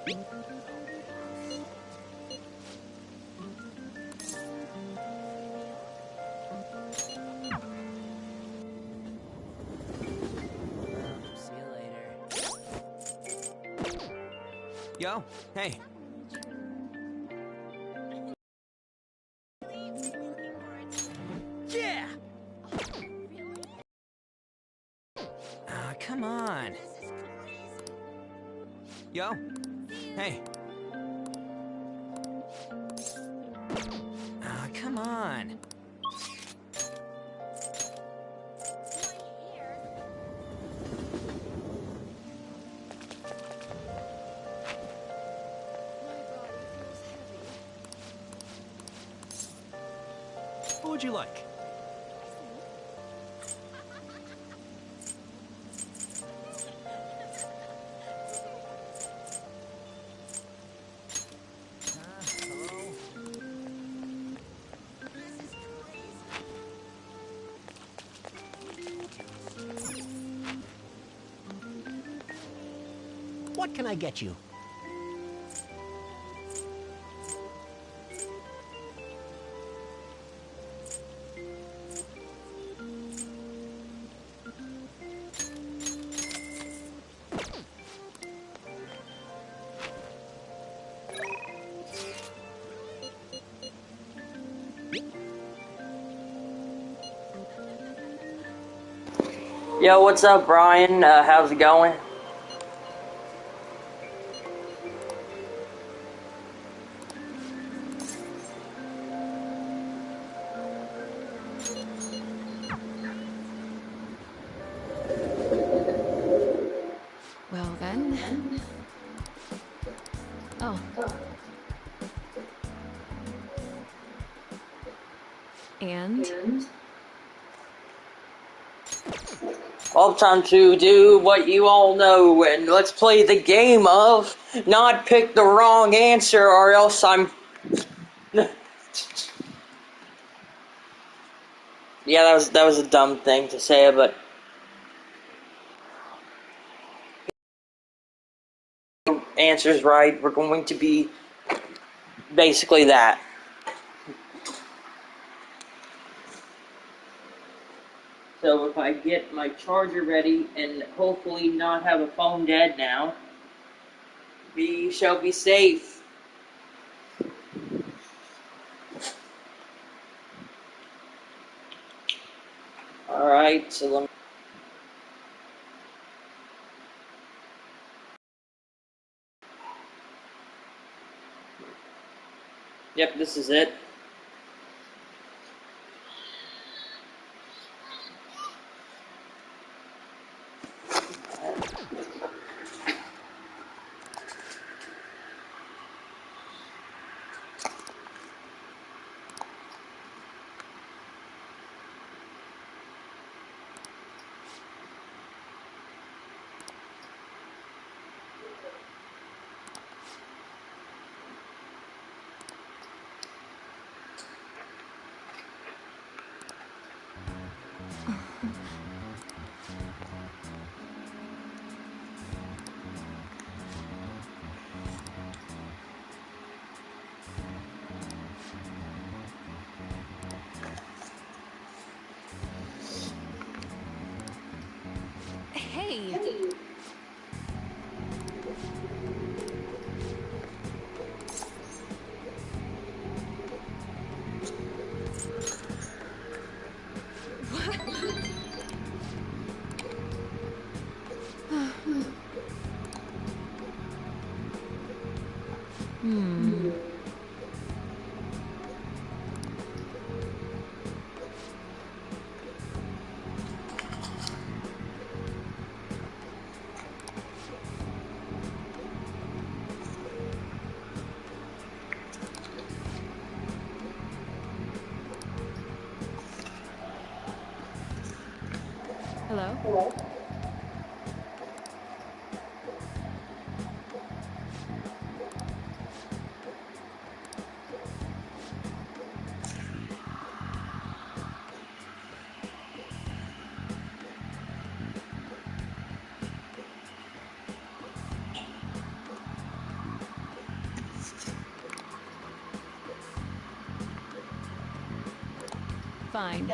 See you later. Yo, hey. Yeah! Ah, come on. Yo, hey. Ah, come on. What would you like? Hello? What can I get you? Yo, what's up, Brian? How's it going? Well then. Oh. And? Well, time to do what you all know, and let's play the game of not pick the wrong answer, or else I'm... Yeah, that was a dumb thing to say, but... Answers right, we're going to be basically that. So if I get my charger ready and hopefully not have a phone dead now, we shall be safe. Alright, so let me... Yep, this is it. Hey! Hello? Fine.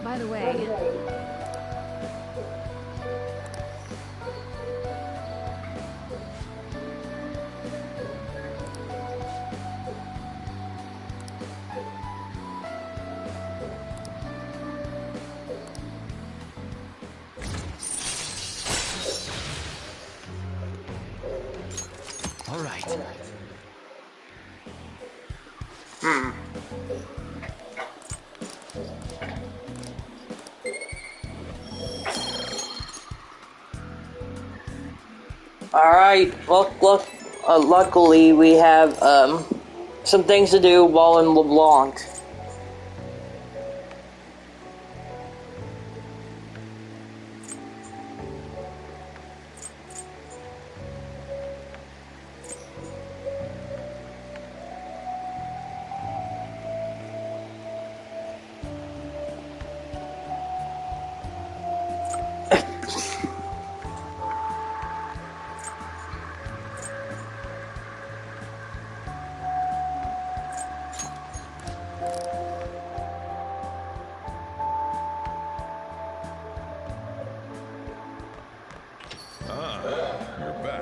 By the way, All right. Alright, luckily we have some things to do while in LeBlanc. You're back.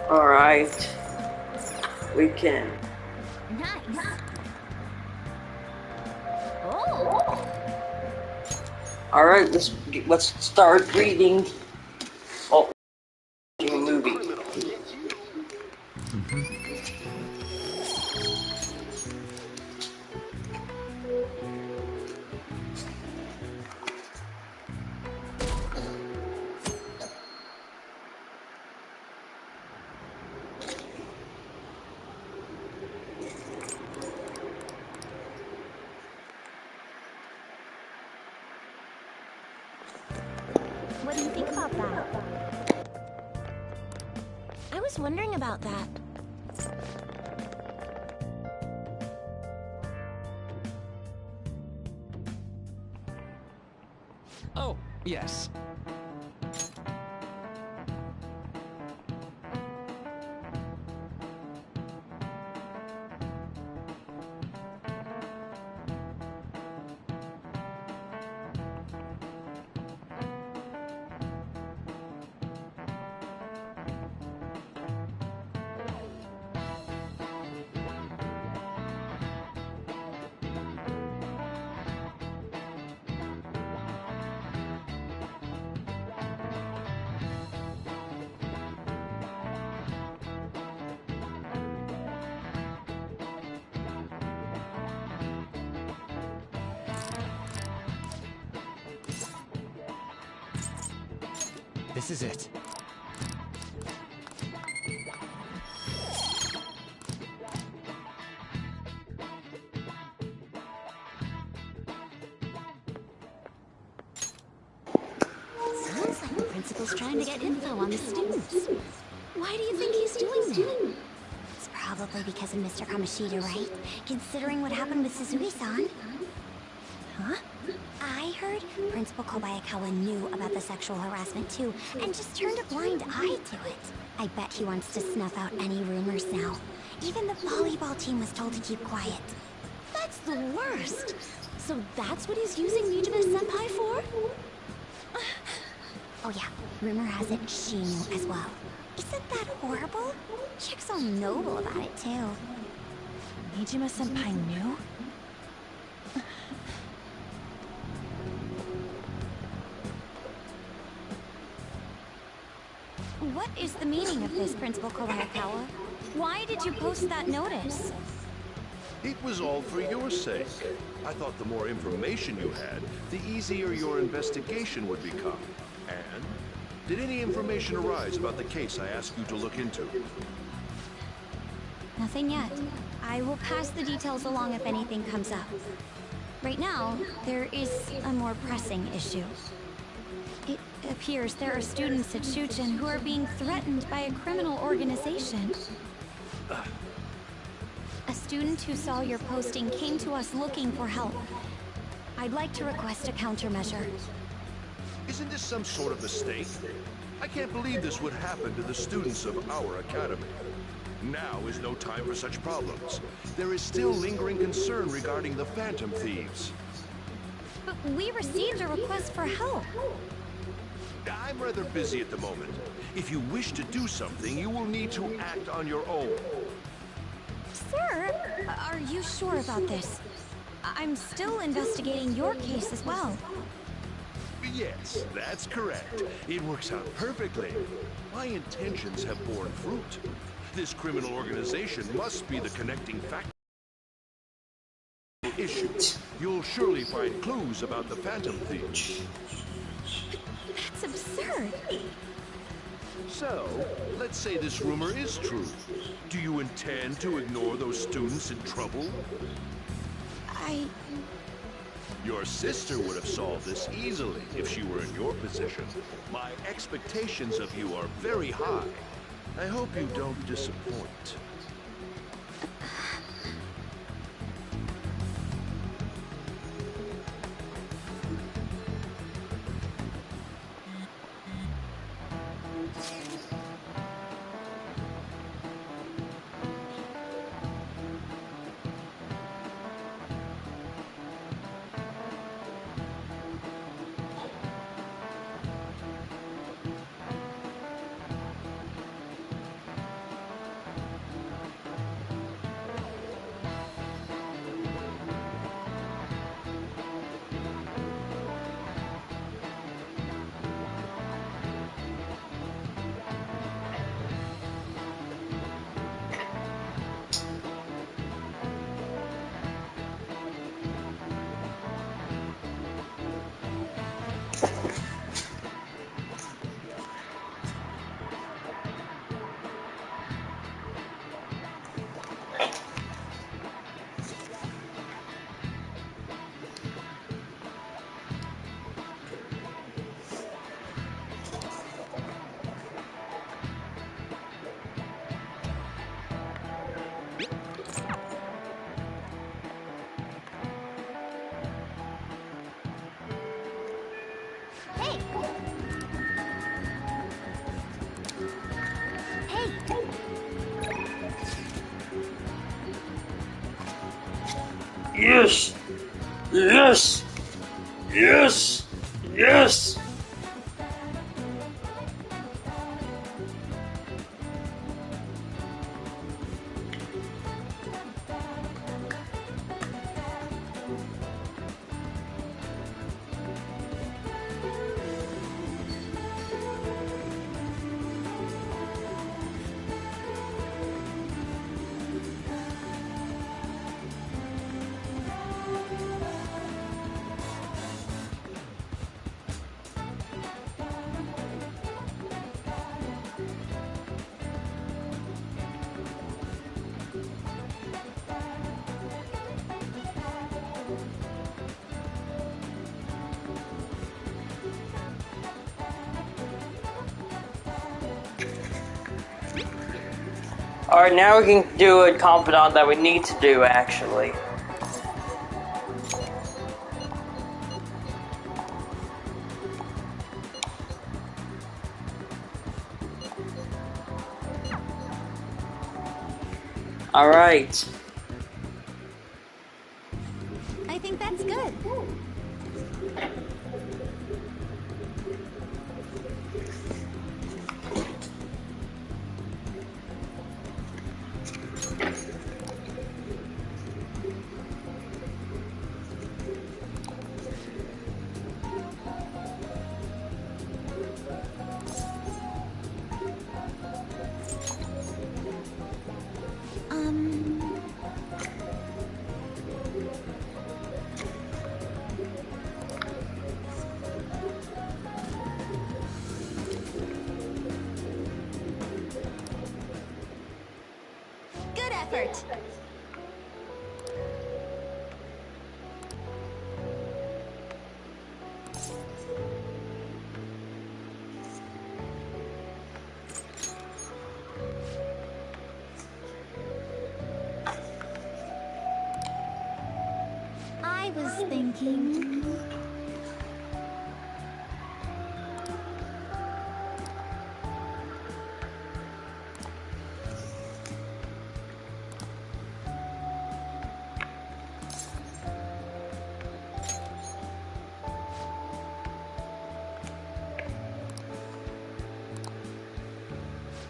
Alright. We can. Nice. Oh. Alright, let's start reading. Oh, watching a movie. What do you think about that? I was wondering about that. Oh, yes. This is it. Sounds like the principal's trying to get info on the students. Why do you think he's doing that? It's probably because of Mr. Kamoshida, right? Considering what happened with Suzui-san. Huh? I heard Principal Kobayakawa knew about the sexual harassment too, and just turned a blind eye to it. I bet he wants to snuff out any rumors now. Even the volleyball team was told to keep quiet. That's the worst! So that's what he's using Nijima's senpai for? Oh yeah, rumor has it she knew as well. Isn't that horrible? Chick's all noble about it too. Nijima-senpai knew? What is the meaning of this, Principal Kobayakawa? Why did you post that notice? It was all for your sake. I thought the more information you had, the easier your investigation would become. And did any information arise about the case I asked you to look into? Nothing yet. I will pass the details along if anything comes up. Right now, there is a more pressing issue. It appears there are students at Shuchen who are being threatened by a criminal organization. A student who saw your posting came to us looking for help. I'd like to request a countermeasure. Isn't this some sort of mistake? I can't believe this would happen to the students of our academy. Now is no time for such problems. There is still lingering concern regarding the Phantom Thieves. But we received a request for help. I'm rather busy at the moment. If you wish to do something, you will need to act on your own. Sir, are you sure about this? I'm still investigating your case as well. Yes, that's correct. It works out perfectly. My intentions have borne fruit. This criminal organization must be the connecting factor. Issue. You'll surely find clues about the Phantom Thieves. That's absurd. So, let's say this rumor is true. Do you intend to ignore those students in trouble? Your sister would have solved this easily if she were in your position. My expectations of you are very high. I hope you don't disappoint. Hey! Hey! Yes! Yes! Yes! Yes! Alright, now we can do a confidant that we need to do, actually. Alright. I think that's good. Good effort. I was thinking...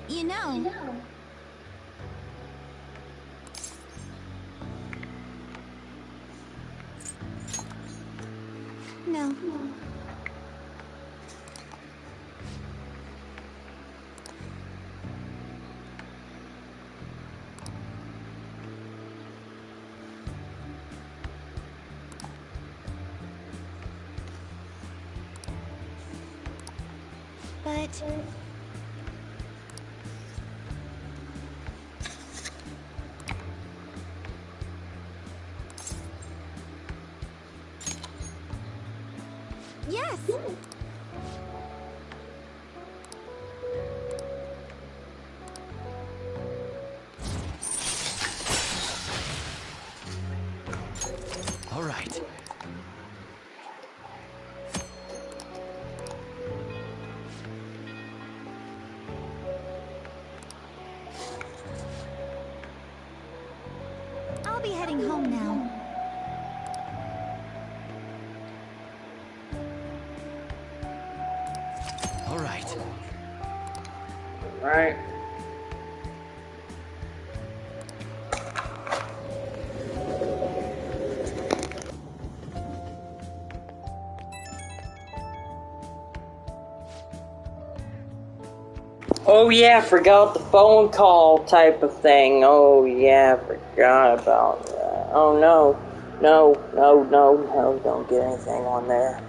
You know... No. But... Yes! All right. I'll be heading home now. All right. Right. Oh yeah, forgot the phone call type of thing. Oh yeah, forgot about that. Oh no. No, don't get anything on there.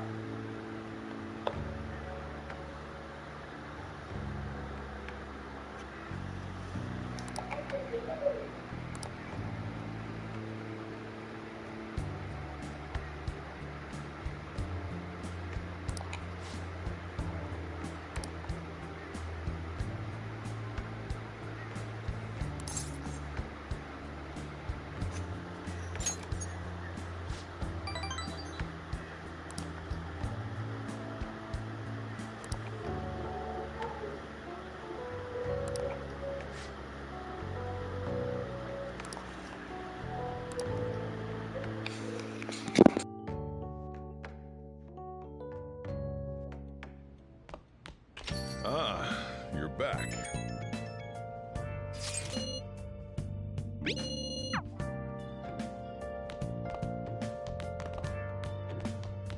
Ah, you're back.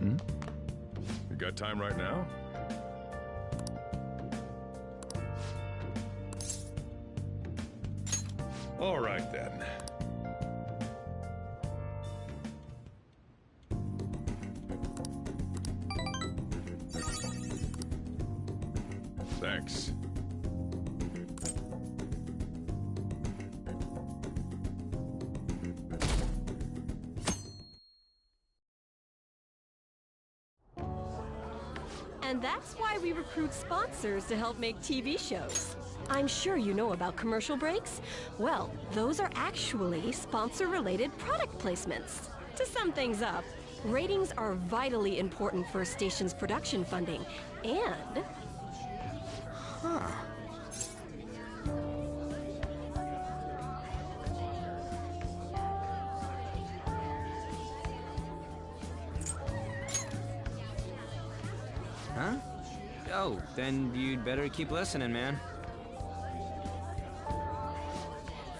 You got time right now? All right then. Thanks. And that's why we recruit sponsors to help make TV shows. I'm sure you know about commercial breaks. Well, those are actually sponsor-related product placements. To sum things up, ratings are vitally important for a station's production funding, and... Huh? Oh, then you'd better keep listening, man.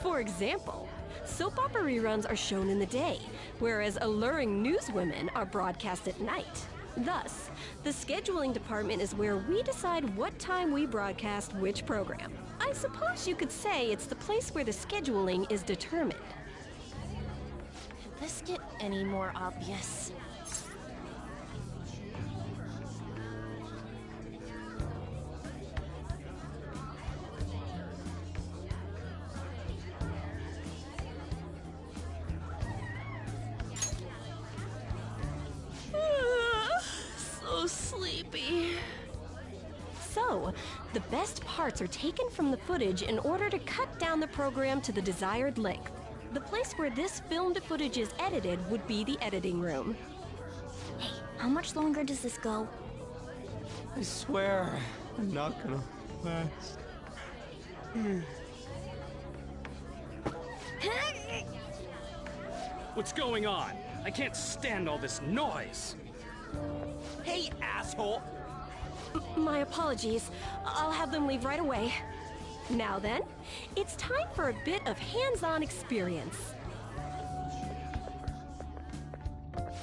For example, soap opera reruns are shown in the day, whereas alluring newswomen are broadcast at night. Thus, the scheduling department is where we decide what time we broadcast which program. I suppose you could say it's the place where the scheduling is determined. Could this get any more obvious? So sleepy. So, the best parts are taken from the footage in order to cut down the program to the desired length. The place where this filmed footage is edited would be the editing room. Hey, how much longer does this go? I swear, I'm not gonna last. What's going on? I can't stand all this noise. Hey, asshole! My apologies. I'll have them leave right away. Now then, it's time for a bit of hands-on experience.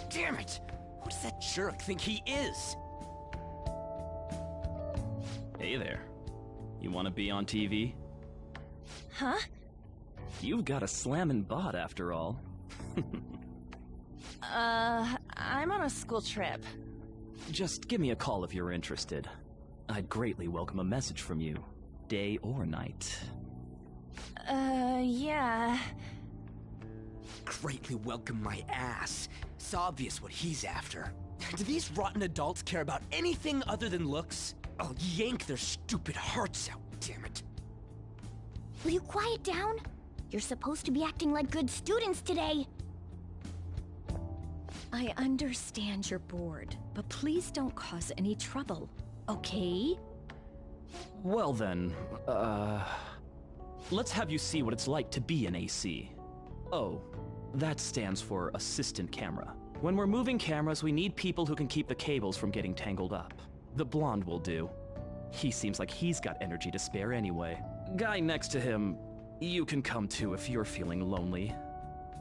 Damn it! Who does that jerk think he is? Hey there. You want to be on TV? Huh? You've got a slammin' bot after all. I'm on a school trip. Just give me a call if you're interested. I'd greatly welcome a message from you, day or night. Yeah. Greatly welcome my ass. It's obvious what he's after. Do these rotten adults care about anything other than looks? I'll yank their stupid hearts out, damn it. Will you quiet down? You're supposed to be acting like good students today. I understand you're bored, but please don't cause any trouble, okay? Well then, let's have you see what it's like to be an AC. Oh, that stands for assistant camera. When we're moving cameras, we need people who can keep the cables from getting tangled up. The blonde will do. He seems like he's got energy to spare anyway. Guy next to him, you can come too if you're feeling lonely.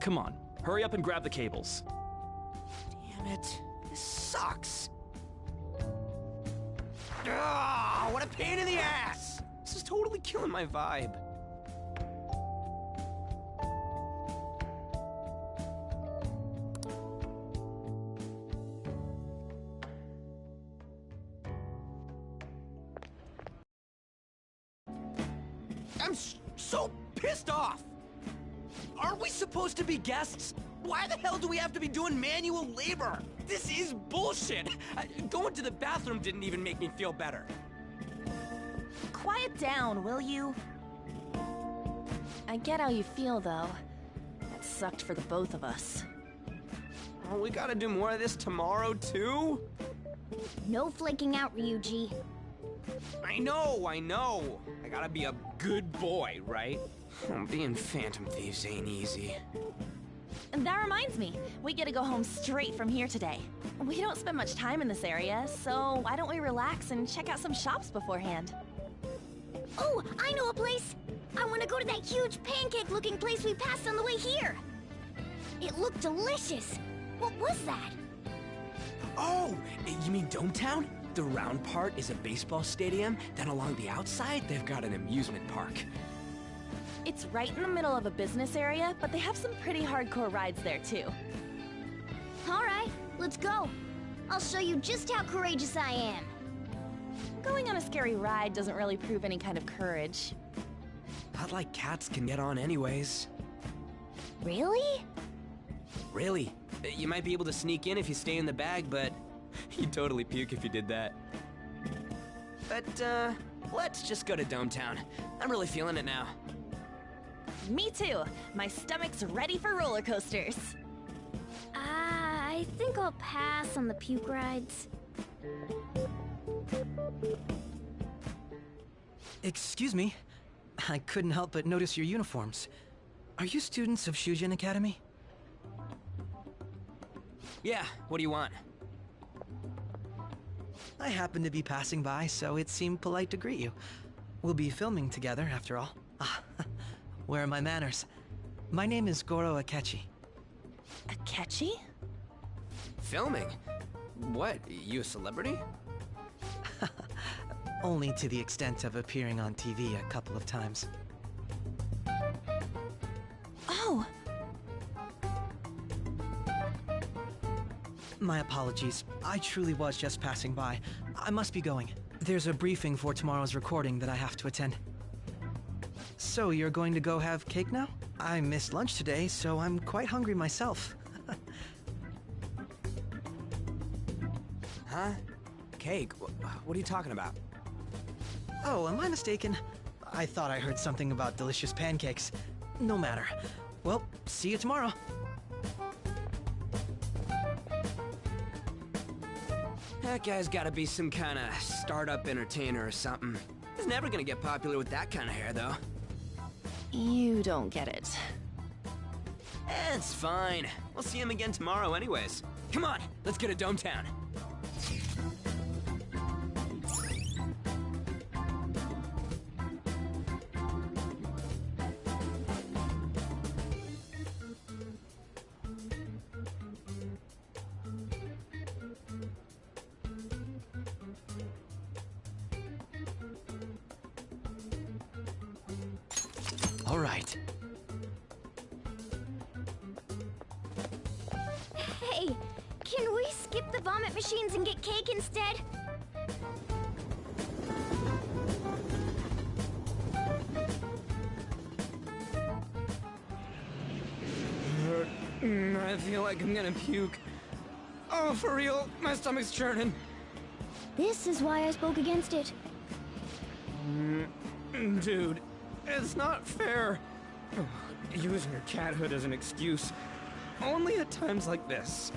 Come on, hurry up and grab the cables. Damn it. This sucks. Ah, what a pain in the ass! This is totally killing my vibe. I'm so pissed off! Aren't we supposed to be guests? Why the hell do we have to be doing manual labor? This is bullshit! Going to the bathroom didn't even make me feel better. Quiet down, will you? I get how you feel, though. That sucked for the both of us. Oh, we gotta do more of this tomorrow, too? No flaking out, Ryuji. I know. I gotta be a good boy, right? Being Phantom Thieves ain't easy. And that reminds me, we get to go home straight from here today. We don't spend much time in this area, so why don't we relax and check out some shops beforehand? Oh, I know a place! I want to go to that huge pancake-looking place we passed on the way here! It looked delicious! What was that? Oh, you mean Dometown? The round part is a baseball stadium, then along the outside, they've got an amusement park. It's right in the middle of a business area, but they have some pretty hardcore rides there, too. Alright, let's go. I'll show you just how courageous I am. Going on a scary ride doesn't really prove any kind of courage. Not like cats can get on anyways. Really? Really? You might be able to sneak in if you stay in the bag, but you'd totally puke if you did that. But, let's just go to Dometown. I'm really feeling it now. Me too. My stomach's ready for roller coasters. I think I'll pass on the puke rides. Excuse me. I couldn't help but notice your uniforms. Are you students of Shujin Academy? Yeah, what do you want? I happened to be passing by, so it seemed polite to greet you. We'll be filming together, after all. Ah, where are my manners? My name is Goro Akechi. Akechi? Filming? What, you a celebrity? Only to the extent of appearing on TV a couple of times. Oh! My apologies. I truly was just passing by. I must be going. There's a briefing for tomorrow's recording that I have to attend. So, you're going to go have cake now? I missed lunch today, so I'm quite hungry myself. Huh? Cake? What are you talking about? Oh, am I mistaken? I thought I heard something about delicious pancakes. No matter. Well, see you tomorrow. That guy's gotta be some kind of startup entertainer or something. He's never gonna get popular with that kind of hair, though. You don't get it. It's fine. We'll see him again tomorrow anyways. Come on, let's go to Dometown. All right. Hey, can we skip the vomit machines and get cake instead? I feel like I'm gonna puke. Oh, for real, my stomach's churning. This is why I spoke against it. Dude, it's not fair. Using your cathood as an excuse. Only at times like this.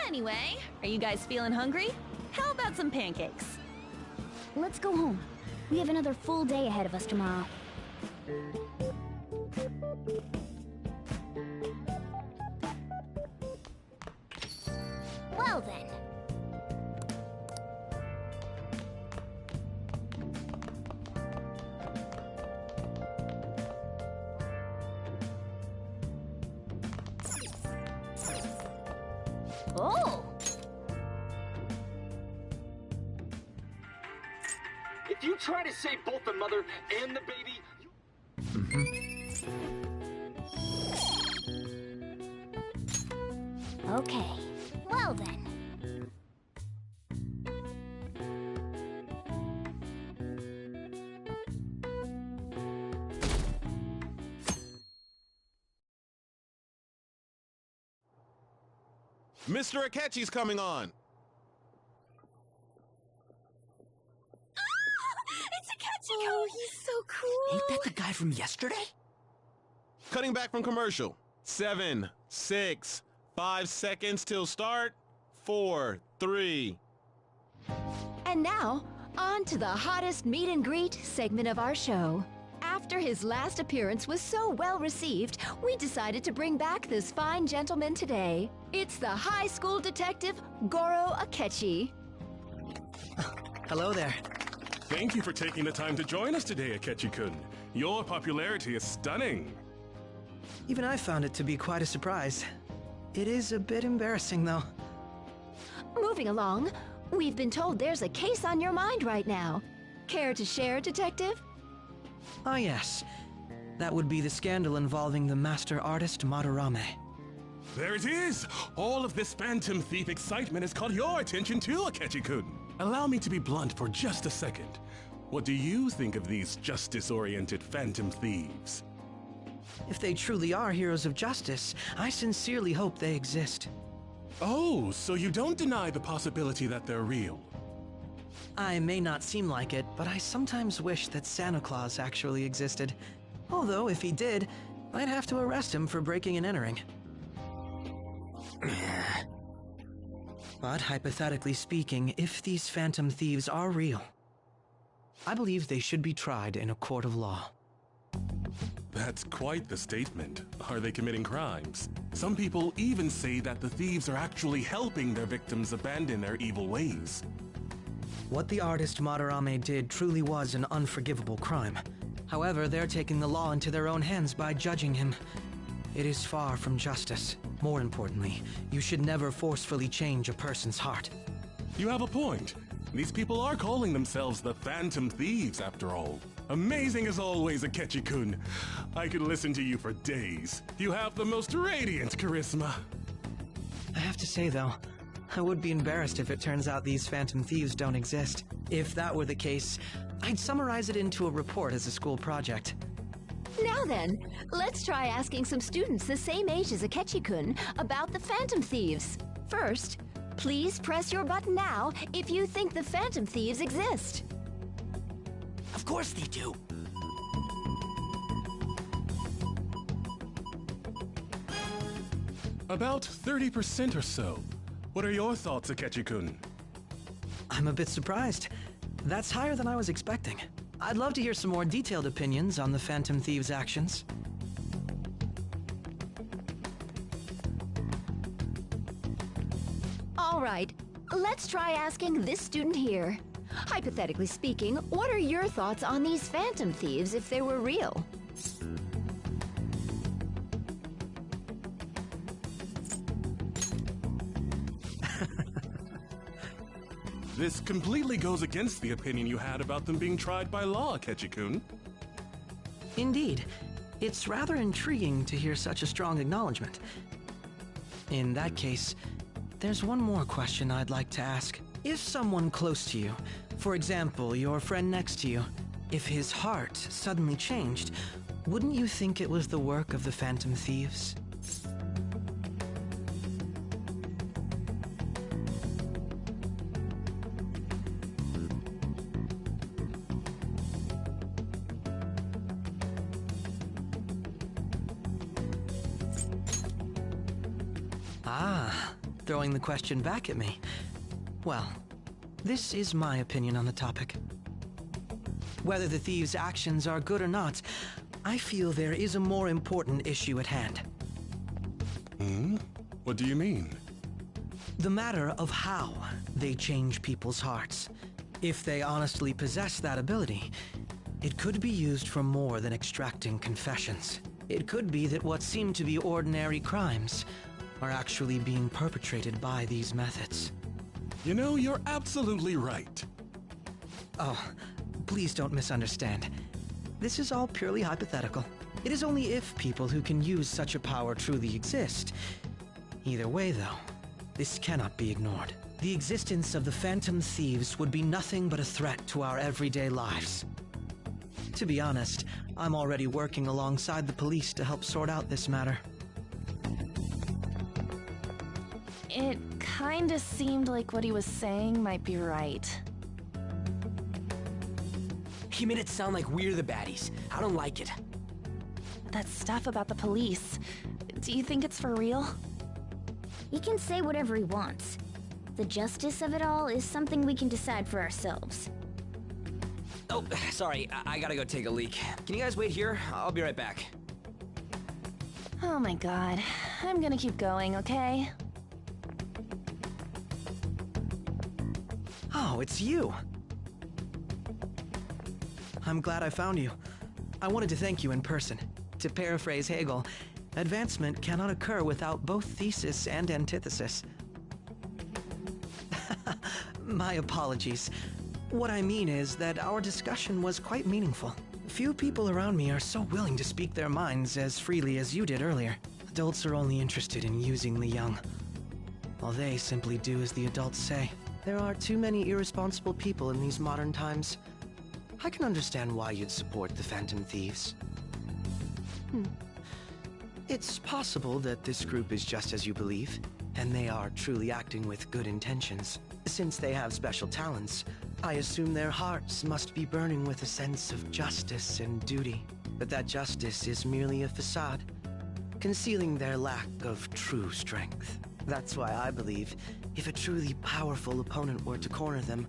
Anyway, are you guys feeling hungry? How about some pancakes? Let's go home. We have another full day ahead of us tomorrow. Well then. Oh! If you try to save both the mother and the baby, Okay. Well then. Mr. Akechi's coming on! It's Akechi! Oh, he's so cool! Ain't that the guy from yesterday? Cutting back from commercial. 7, 6, 5 seconds till start. 4, 3. And now, on to the hottest meet and greet segment of our show. After his last appearance was so well received, we decided to bring back this fine gentleman today. It's the high school detective, Goro Akechi. Hello there. Thank you for taking the time to join us today, Akechi-kun. Your popularity is stunning. Even I found it to be quite a surprise. It is a bit embarrassing, though. Moving along, we've been told there's a case on your mind right now. Care to share, Detective? Ah, yes. That would be the scandal involving the master artist Madarame. There it is! All of this Phantom Thief excitement has caught your attention too, Akechi-kun. Allow me to be blunt for just a second. What do you think of these justice-oriented Phantom Thieves? If they truly are heroes of justice, I sincerely hope they exist. Oh, so you don't deny the possibility that they're real? I may not seem like it, but I sometimes wish that Santa Claus actually existed. Although, if he did, I'd have to arrest him for breaking and entering. But hypothetically speaking, if these Phantom Thieves are real, I believe they should be tried in a court of law. That's quite the statement. Are they committing crimes? Some people even say that the thieves are actually helping their victims abandon their evil ways. What the artist Madarame did truly was an unforgivable crime. However, they're taking the law into their own hands by judging him. It is far from justice. More importantly, you should never forcefully change a person's heart. You have a point. These people are calling themselves the Phantom Thieves, after all. Amazing as always, Akechi-kun. I could listen to you for days. You have the most radiant charisma. I have to say, though, I would be embarrassed if it turns out these Phantom Thieves don't exist. If that were the case, I'd summarize it into a report as a school project. Now then, let's try asking some students the same age as Akechi-kun about the Phantom Thieves. First, please press your button now if you think the Phantom Thieves exist. Of course they do. About 30% or so. What are your thoughts, Akechi-kun? I'm a bit surprised. That's higher than I was expecting. I'd love to hear some more detailed opinions on the Phantom Thieves' actions. All right, let's try asking this student here. Hypothetically speaking, what are your thoughts on these Phantom Thieves if they were real? This completely goes against the opinion you had about them being tried by law, Akechi-kun. Indeed. It's rather intriguing to hear such a strong acknowledgement. In that case, there's one more question I'd like to ask. If someone close to you, for example, your friend next to you, if his heart suddenly changed, wouldn't you think it was the work of the Phantom Thieves? Ah, throwing the question back at me. Well, this is my opinion on the topic. Whether the thieves' actions are good or not, I feel there is a more important issue at hand. What do you mean? The matter of how they change people's hearts. If they honestly possess that ability, it could be used for more than extracting confessions. It could be that what seem to be ordinary crimes are actually being perpetrated by these methods. You know, you're absolutely right. Oh, please don't misunderstand. This is all purely hypothetical. It is only if people who can use such a power truly exist. Either way, though, this cannot be ignored. The existence of the Phantom Thieves would be nothing but a threat to our everyday lives. To be honest, I'm already working alongside the police to help sort out this matter. It kinda seemed like what he was saying might be right. He made it sound like we're the baddies. I don't like it. That stuff about the police, do you think it's for real? He can say whatever he wants. The justice of it all is something we can decide for ourselves. Oh, sorry. I gotta go take a leak. Can you guys wait here? I'll be right back. Oh my god. I'm gonna keep going, okay? Oh, it's you! I'm glad I found you. I wanted to thank you in person. To paraphrase Hegel, advancement cannot occur without both thesis and antithesis. My apologies. What I mean is that our discussion was quite meaningful. Few people around me are so willing to speak their minds as freely as you did earlier. Adults are only interested in using the young, while they simply do as the adults say. There are too many irresponsible people in these modern times. I can understand why you'd support the Phantom Thieves. It's possible that this group is just as you believe, and they are truly acting with good intentions. Since they have special talents, I assume their hearts must be burning with a sense of justice and duty. But that justice is merely a facade, concealing their lack of true strength. That's why I believe if a truly powerful opponent were to corner them,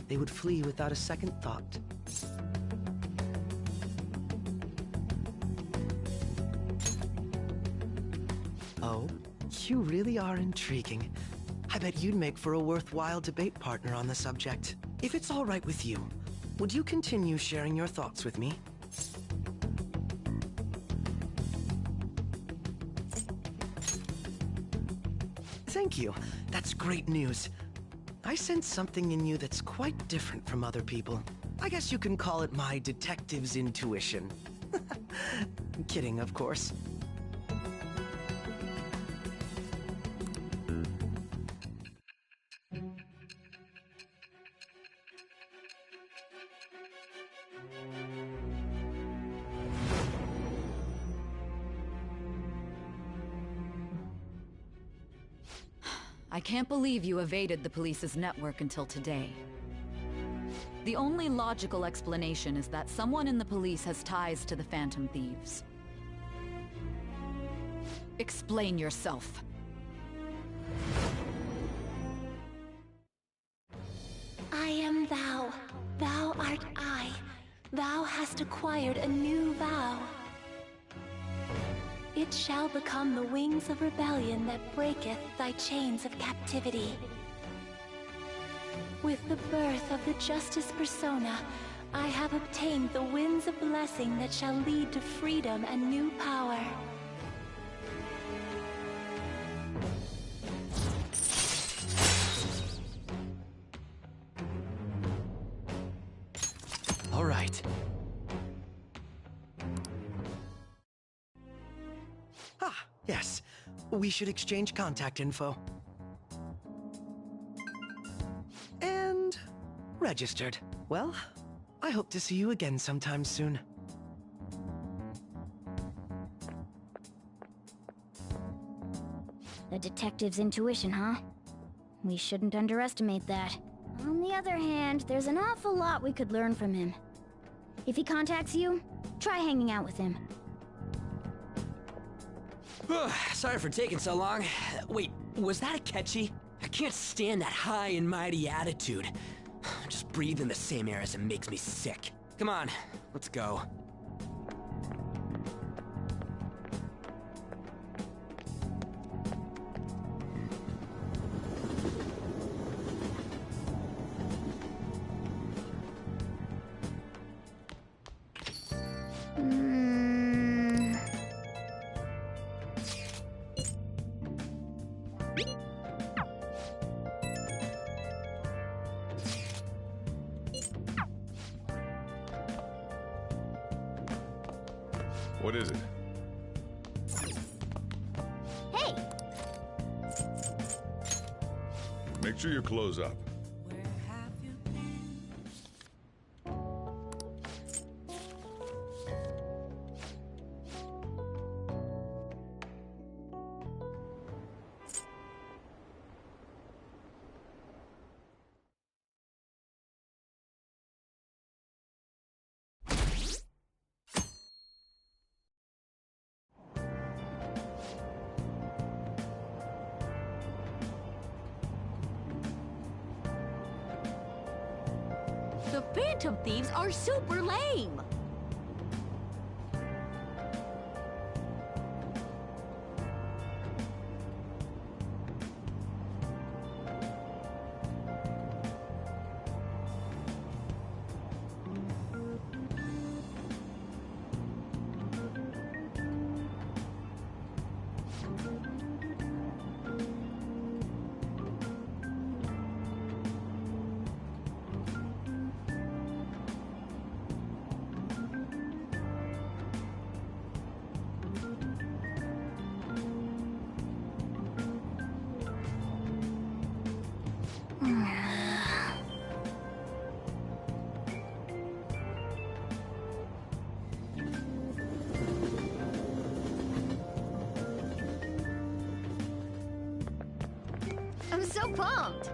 they would flee without a second thought. You really are intriguing. I bet you'd make for a worthwhile debate partner on the subject. If it's all right with you, would you continue sharing your thoughts with me? Thank you. That's great news. I sense something in you that's quite different from other people. I guess you can call it my detective's intuition. Kidding, of course. I can't believe you evaded the police's network until today. The only logical explanation is that someone in the police has ties to the Phantom Thieves. Explain yourself. I am thou. Thou art I. Thou hast acquired a new vow. It shall become the wings of rebellion that breaketh thy chains of captivity. With the birth of the Justice Persona, I have obtained the winds of blessing that shall lead to freedom and new power. All right. Ah, yes. We should exchange contact info. And registered. Well, I hope to see you again sometime soon. The detective's intuition, huh? We shouldn't underestimate that. On the other hand, there's an awful lot we could learn from him. If he contacts you, try hanging out with him. Sorry for taking so long. Wait, was that Akechi? I can't stand that high and mighty attitude. Just breathing the same air as him makes me sick. Come on, let's go. What is it? Hey! Make sure you close up. The Phantom Thieves are super lame! I'm so pumped!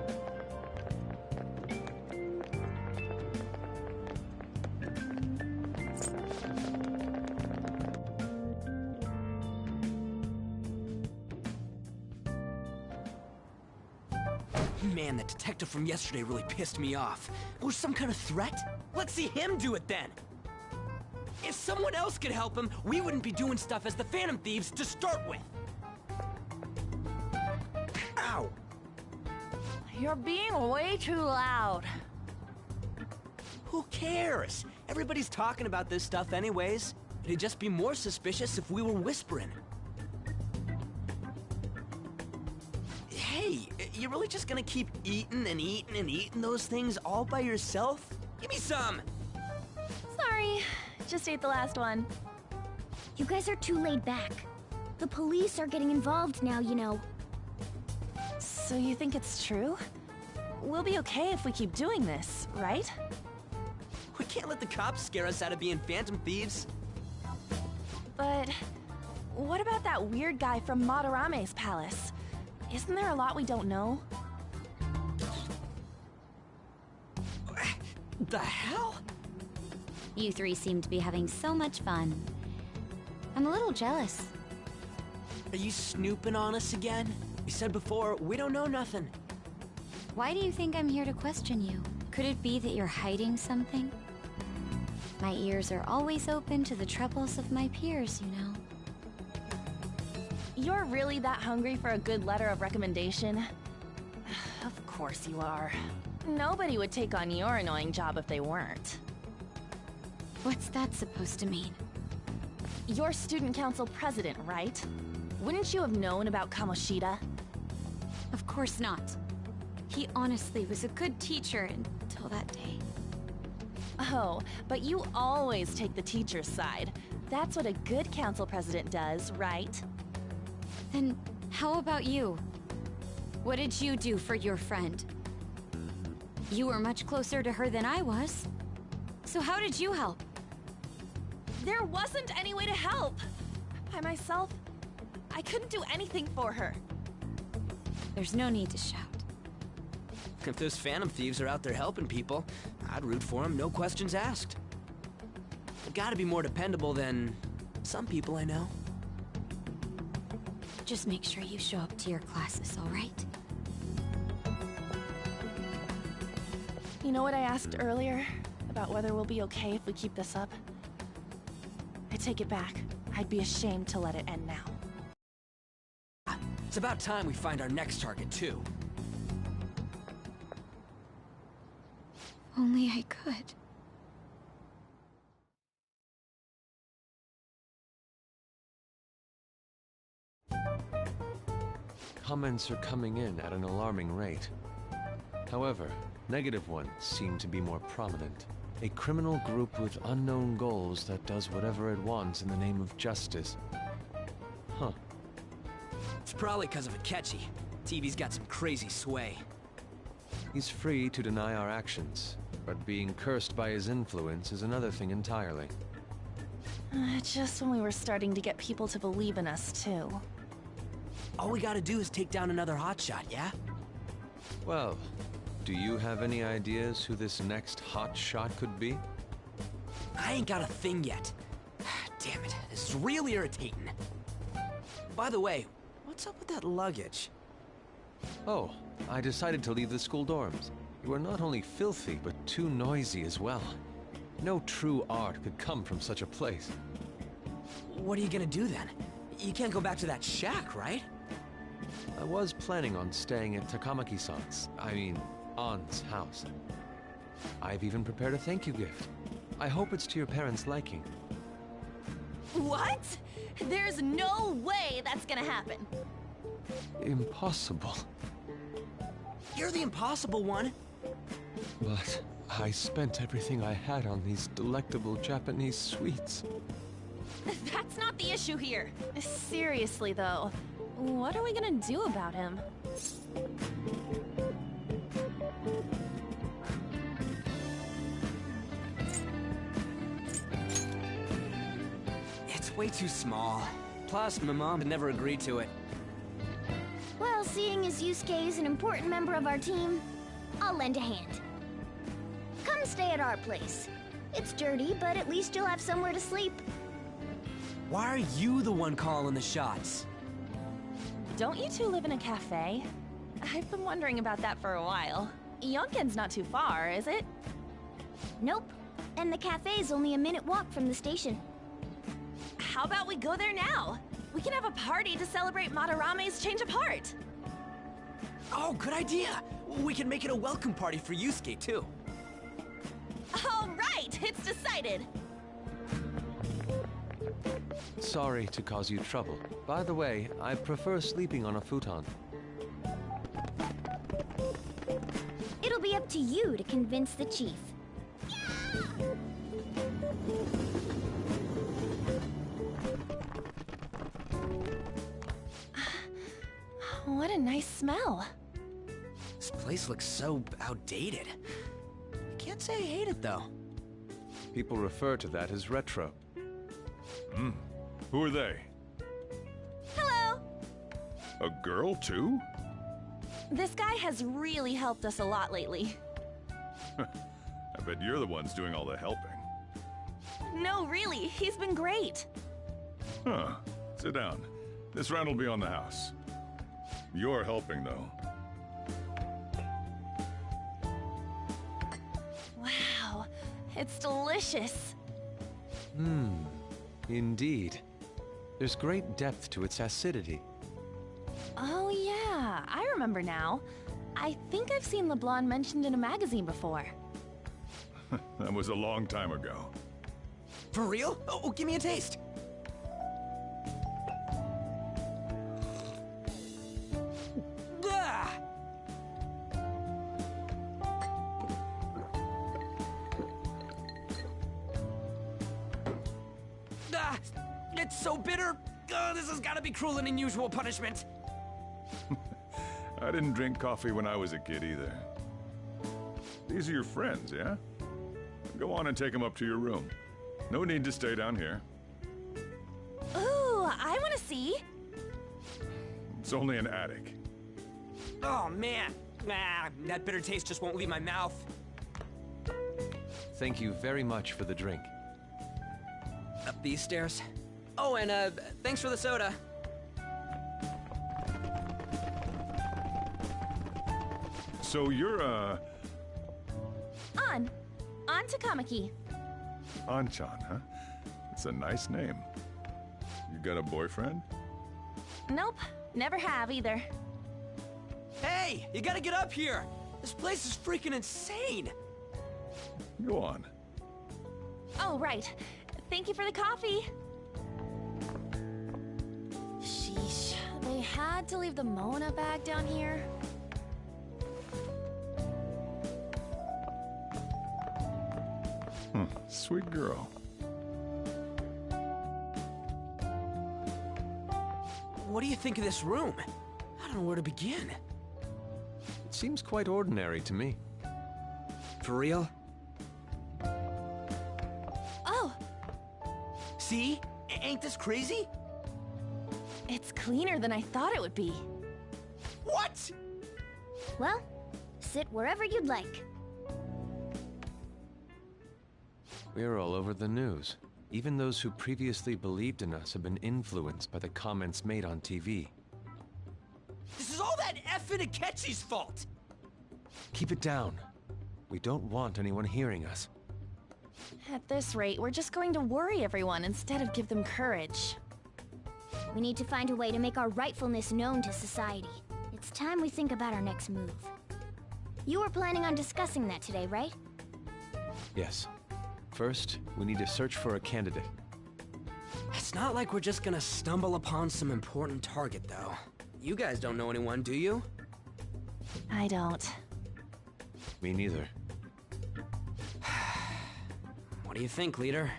Man, the detective from yesterday really pissed me off. Was some kind of threat? Let's see him do it then! If someone else could help him, we wouldn't be doing stuff as the Phantom Thieves to start with! You're being way too loud. Who cares? Everybody's talking about this stuff anyways. It'd just be more suspicious if we were whispering. Hey, you really just gonna keep eating and eating and eating those things all by yourself? Give me some! Sorry, just ate the last one. You guys are too laid back. The police are getting involved now, you know. So you think it's true? We'll be okay if we keep doing this, right? We can't let the cops scare us out of being phantom thieves. But what about that weird guy from Madarame's palace? Isn't there a lot we don't know? The hell? You three seem to be having so much fun. I'm a little jealous. Are you snooping on us again? You said before, we don't know nothing. Why do you think I'm here to question you? Could it be that you're hiding something? My ears are always open to the troubles of my peers, you know. You're really that hungry for a good letter of recommendation? Of course you are. Nobody would take on your annoying job if they weren't. What's that supposed to mean? You're student council president, right? Wouldn't you have known about Kamoshida? Of course not. He honestly was a good teacher until that day. Oh, but you always take the teacher's side. That's what a good council president does, right? Then how about you? What did you do for your friend? You were much closer to her than I was. So how did you help? There wasn't any way to help. By myself, I couldn't do anything for her. There's no need to shout. If those phantom thieves are out there helping people, I'd root for them, no questions asked. They've gotta be more dependable than some people I know. Just make sure you show up to your classes, all right? You know what I asked earlier? About whether we'll be okay if we keep this up? I take it back. I'd be ashamed to let it end now. It's about time we find our next target, too. Only I could. Comments are coming in at an alarming rate. However, negative ones seem to be more prominent. A criminal group with unknown goals that does whatever it wants in the name of justice. Huh. It's probably because of Akechi. TV's got some crazy sway. He's free to deny our actions, but being cursed by his influence is another thing entirely. Just when we were starting to get people to believe in us, too. All we gotta do is take down another hotshot, yeah? Well, do you have any ideas who this next hotshot could be? I ain't got a thing yet. Damn it, this is really irritating. By the way, what's up with that luggage? Oh, I decided to leave the school dorms. You are not only filthy, but too noisy as well. No true art could come from such a place. What are you gonna do then? You can't go back to that shack, right? I was planning on staying at Takamaki-san's, Ann's house. I've even prepared a thank you gift. I hope it's to your parents' liking. What? There's no way that's gonna happen. Impossible. You're the impossible one. But I spent everything I had on these delectable Japanese sweets. That's not the issue here. Seriously, though, what are we gonna do about him? It's way too small. Plus, my mom had never agreed to it. Well, seeing as Yusuke is an important member of our team, I'll lend a hand. Come stay at our place. It's dirty, but at least you'll have somewhere to sleep. Why are you the one calling the shots? Don't you two live in a cafe? I've been wondering about that for a while. Yonken's not too far, is it? Nope. And the cafe's only a minute walk from the station. How about we go there now? We can have a party to celebrate Madarame's change of heart. Oh, good idea! We can make it a welcome party for Yusuke, too. All right, it's decided. Sorry to cause you trouble. By the way, I prefer sleeping on a futon. It'll be up to you to convince the chief. What a nice smell. This place looks so outdated. I can't say I hate it, though. People refer to that as retro. Who are they? Hello! A girl, too? This guy has really helped us a lot lately. I bet you're the ones doing all the helping. No, really, he's been great. Huh. Sit down. This round will be on the house. You're helping, though. Wow, it's delicious. Indeed. There's great depth to its acidity. Oh yeah, I remember now. I think I've seen the blonde mentioned in a magazine before. That was a long time ago. For real? Oh, give me a taste. Ah! Ah, it's so bitter. This has got to be cruel and unusual punishment. I didn't drink coffee when I was a kid either. These are your friends, yeah? Go on and take them up to your room. No need to stay down here. Ooh, I want to see. It's only an attic. Oh, man. That bitter taste just won't leave my mouth. Thank you very much for the drink. Up these stairs. Oh, and thanks for the soda. So you're, On to Kamiki. Anchan, huh? It's a nice name. You got a boyfriend? Nope, never have either. Hey, you gotta get up here. This place is freaking insane. Go on. Oh, right. Thank you for the coffee. Sheesh, they had to leave the Mona bag down here. Sweet girl. What do you think of this room? I don't know where to begin. It seems quite ordinary to me. For real? Oh! See? Ain't this crazy? It's cleaner than I thought it would be. What? Well, sit wherever you'd like. We're all over the news. Even those who previously believed in us have been influenced by the comments made on TV. This is all that effing Akechi's fault! Keep it down. We don't want anyone hearing us. At this rate, we're just going to worry everyone instead of give them courage. We need to find a way to make our rightfulness known to society. It's time we think about our next move. You were planning on discussing that today, right? Yes. First, we need to search for a candidate. It's not like we're just gonna stumble upon some important target, though. You guys don't know anyone, do you? I don't. Me neither. What do you think, leader?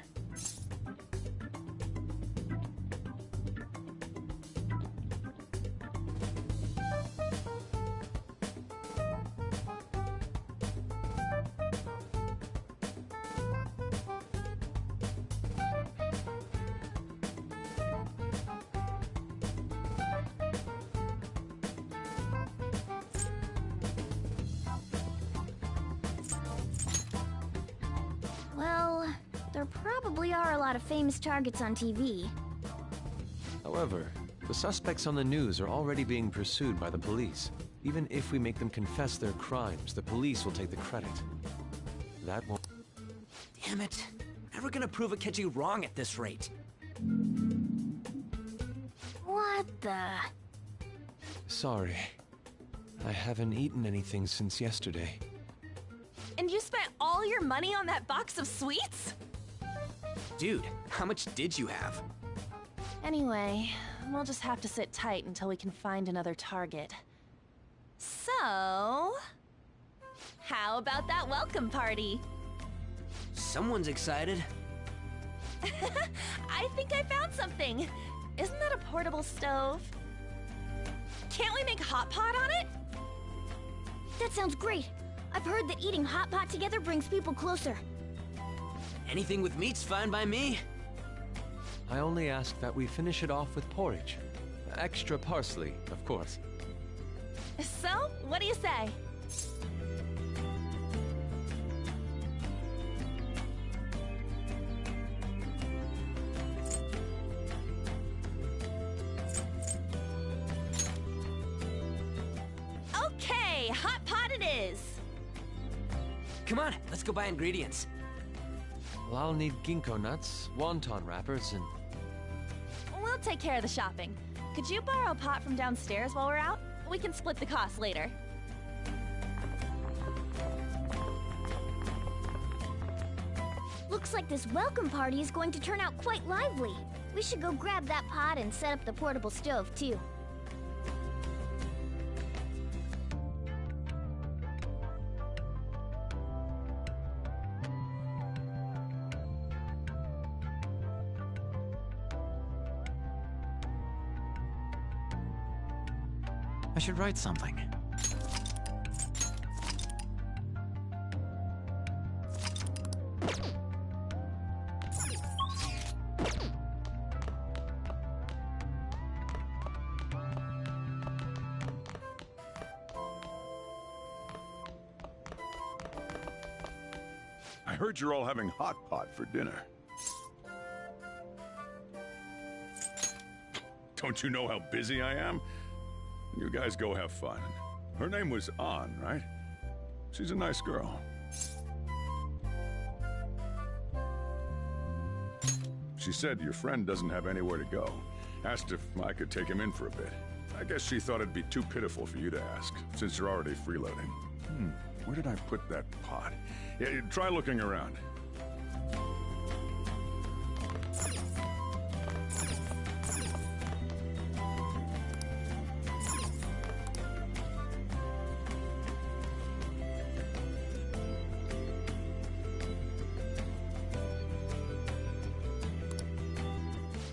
Well, there probably are a lot of famous targets on TV. However, the suspects on the news are already being pursued by the police. Even if we make them confess their crimes, the police will take the credit. That won't... Damn it. Never gonna prove Akechi wrong at this rate. What the... Sorry. I haven't eaten anything since yesterday. And you spent all your money on that box of sweets? Dude, how much did you have? Anyway, we'll just have to sit tight until we can find another target. So... how about that welcome party? Someone's excited. I think I found something. Isn't that a portable stove? Can't we make hot pot on it? That sounds great. I've heard that eating hot pot together brings people closer. Anything with meat's fine by me. I only ask that we finish it off with porridge. Extra parsley, of course. So, what do you say? Okay, hot pot it is. Come on, let's go buy ingredients. Well, I'll need ginkgo nuts, wonton wrappers, and... We'll take care of the shopping. Could you borrow a pot from downstairs while we're out? We can split the cost later. Looks like this welcome party is going to turn out quite lively. We should go grab that pot and set up the portable stove, too. I should write something. I heard you're all having hot pot for dinner. Don't you know how busy I am? You guys go have fun. Her name was An, right? She's a nice girl. She said your friend doesn't have anywhere to go. Asked if I could take him in for a bit. I guess she thought it'd be too pitiful for you to ask, since you're already freeloading. Where did I put that pot? Yeah, try looking around.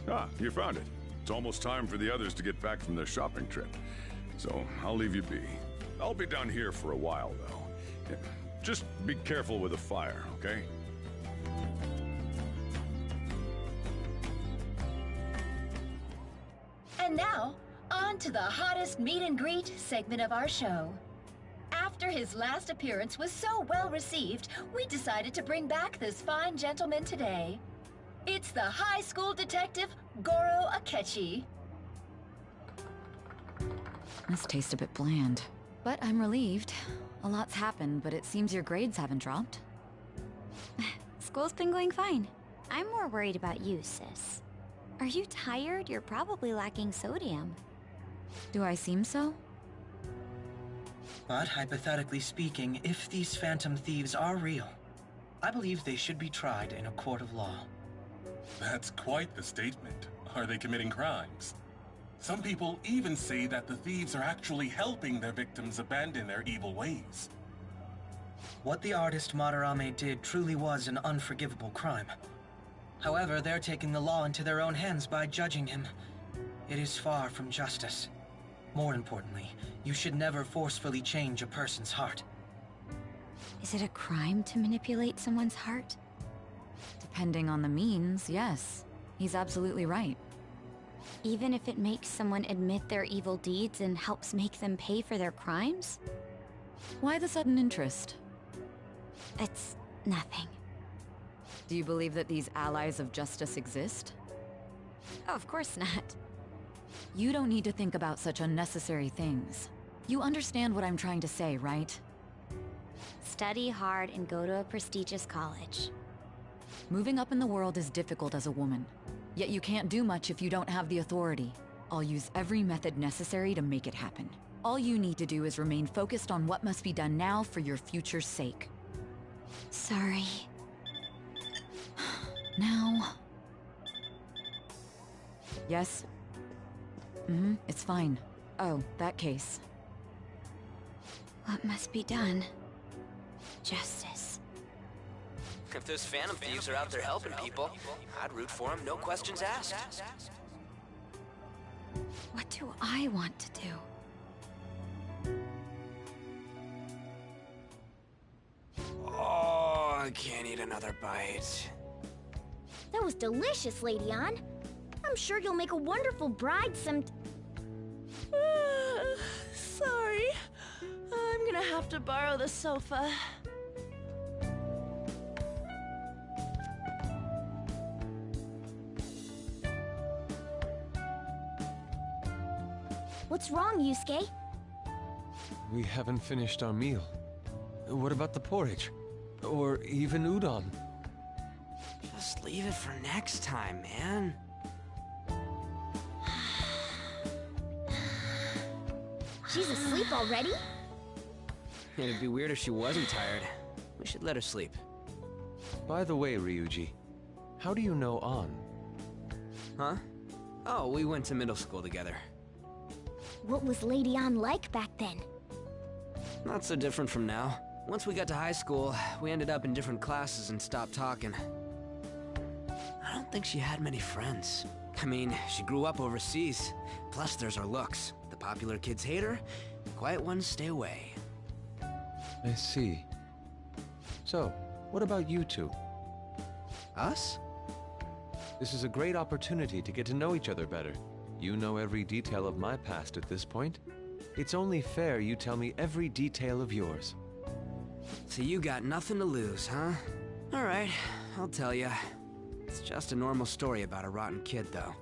Ah, you found it. It's almost time for the others to get back from their shopping trip. So, I'll leave you be. I'll be down here for a while, though. Yeah, just be careful with the fire, okay? And now, on to the hottest meet and greet segment of our show. After his last appearance was so well received, we decided to bring back this fine gentleman today. It's the high school detective, Goro Akechi. This tastes a bit bland. But I'm relieved. A lot's happened, but it seems your grades haven't dropped. School's been going fine. I'm more worried about you, sis. Are you tired? You're probably lacking sodium. Do I seem so? But hypothetically speaking, if these phantom thieves are real, I believe they should be tried in a court of law. That's quite the statement. Are they committing crimes? Some people even say that the thieves are actually helping their victims abandon their evil ways. What the artist Madarame did truly was an unforgivable crime. However, they're taking the law into their own hands by judging him. It is far from justice. More importantly, you should never forcefully change a person's heart. Is it a crime to manipulate someone's heart? Depending on the means, yes. He's absolutely right. Even if it makes someone admit their evil deeds and helps make them pay for their crimes? Why the sudden interest? It's nothing. Do you believe that these allies of justice exist? Oh, of course not. You don't need to think about such unnecessary things. You understand what I'm trying to say, right? Study hard and go to a prestigious college. Moving up in the world is difficult as a woman. Yet you can't do much if you don't have the authority. I'll use every method necessary to make it happen. All you need to do is remain focused on what must be done now for your future's sake. Sorry. Now... Yes? It's fine. Oh, that case. What must be done? Justice. If those Phantom Thieves are out there helping people, I'd root for them, no questions asked. What do I want to do? Oh, I can't eat another bite. That was delicious, Lady Ann. I'm sure you'll make a wonderful bride Sorry. I'm gonna have to borrow the sofa. What's wrong, Yusuke? We haven't finished our meal. What about the porridge? Or even udon? Just leave it for next time, man. She's asleep already? It'd be weird if she wasn't tired. We should let her sleep. By the way, Ryuji, how do you know Ann? Huh? Oh, we went to middle school together. What was Lady Ann like back then? Not so different from now. Once we got to high school, we ended up in different classes and stopped talking. I don't think she had many friends. I mean, she grew up overseas. Plus, there's her looks. The popular kids hate her, the quiet ones stay away. I see. So, what about you two? Us? This is a great opportunity to get to know each other better. You know every detail of my past at this point. It's only fair you tell me every detail of yours. So you got nothing to lose, huh? Alright, I'll tell you. It's just a normal story about a rotten kid, though.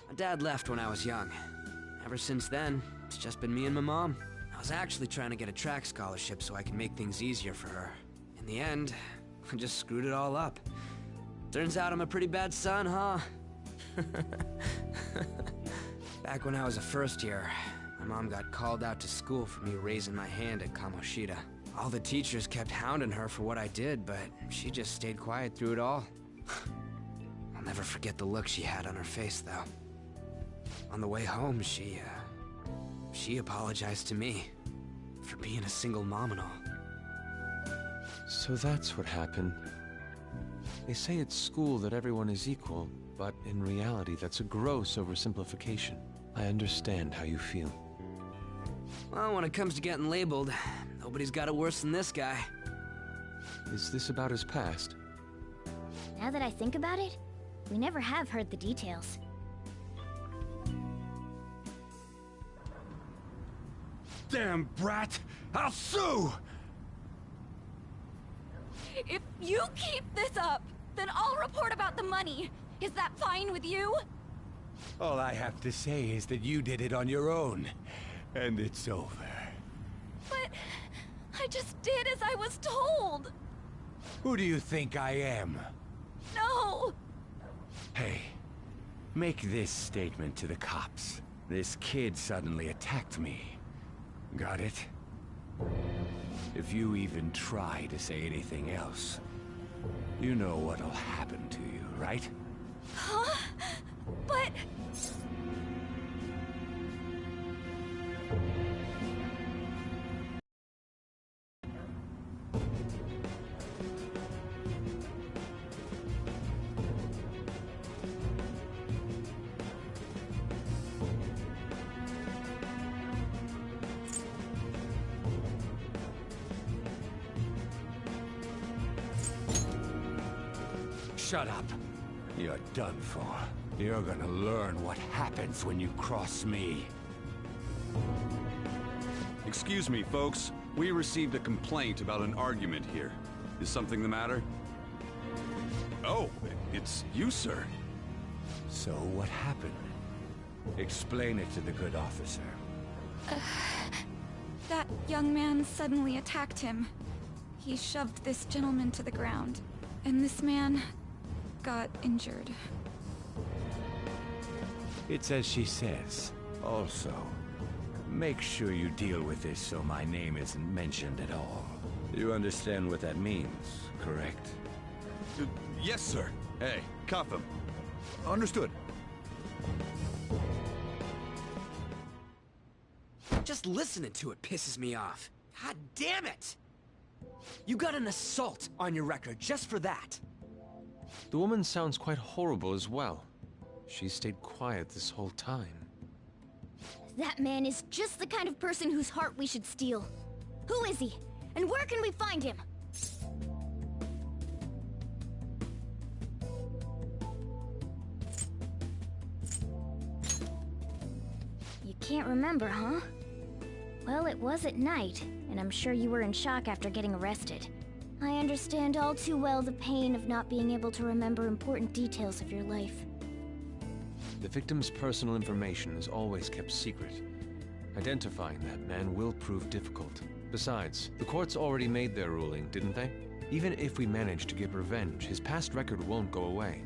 My dad left when I was young. Ever since then, it's just been me and my mom. I was actually trying to get a track scholarship so I could make things easier for her. In the end, I just screwed it all up. Turns out I'm a pretty bad son, huh? Back when I was a first year, my mom got called out to school for me raising my hand at Kamoshida. All the teachers kept hounding her for what I did, but she just stayed quiet through it all. I'll never forget the look she had on her face, though. On the way home, she apologized to me for being a single mom and all. So that's what happened. They say at school that everyone is equal, but in reality that's a gross oversimplification. I understand how you feel. Well, when it comes to getting labeled, nobody's got it worse than this guy. Is this about his past? Now that I think about it, we never have heard the details. Damn brat! I'll sue! If you keep this up, then I'll report about the money. Is that fine with you? All I have to say is that you did it on your own, and it's over. But I just did as I was told. Who do you think I am? No! Hey, make this statement to the cops. This kid suddenly attacked me. Got it? If you even try to say anything else, you know what'll happen to you, right? Huh? But... Shut up. You're done for. You're gonna learn what happens when you cross me. Excuse me, folks. We received a complaint about an argument here. Is something the matter? Oh, it's you, sir. So what happened? Explain it to the good officer. That young man suddenly attacked him. He shoved this gentleman to the ground, and this man got injured. It's as she says. Also, make sure you deal with this so my name isn't mentioned at all. You understand what that means, correct? Yes, sir. Hey, cuff him. Understood. Just listening to it pisses me off. God damn it! You got an assault on your record just for that. The woman sounds quite horrible as well. She stayed quiet this whole time. That man is just the kind of person whose heart we should steal. Who is he? And where can we find him? You can't remember, huh? Well, it was at night, and I'm sure you were in shock after getting arrested. I understand all too well the pain of not being able to remember important details of your life. The victim's personal information is always kept secret. Identifying that man will prove difficult. Besides, the courts already made their ruling, didn't they? Even if we manage to get revenge, his past record won't go away.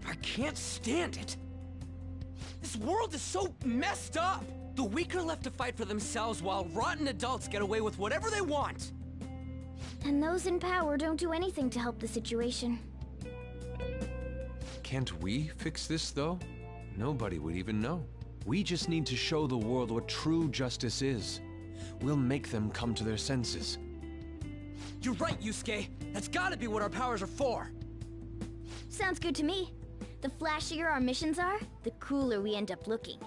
I can't stand it! This world is so messed up! The weak are left to fight for themselves while rotten adults get away with whatever they want! And those in power don't do anything to help the situation. Can't we fix this, though? Nobody would even know. We just need to show the world what true justice is. We'll make them come to their senses. You're right, Yusuke! That's gotta be what our powers are for! Sounds good to me. The flashier our missions are, the cooler we end up looking.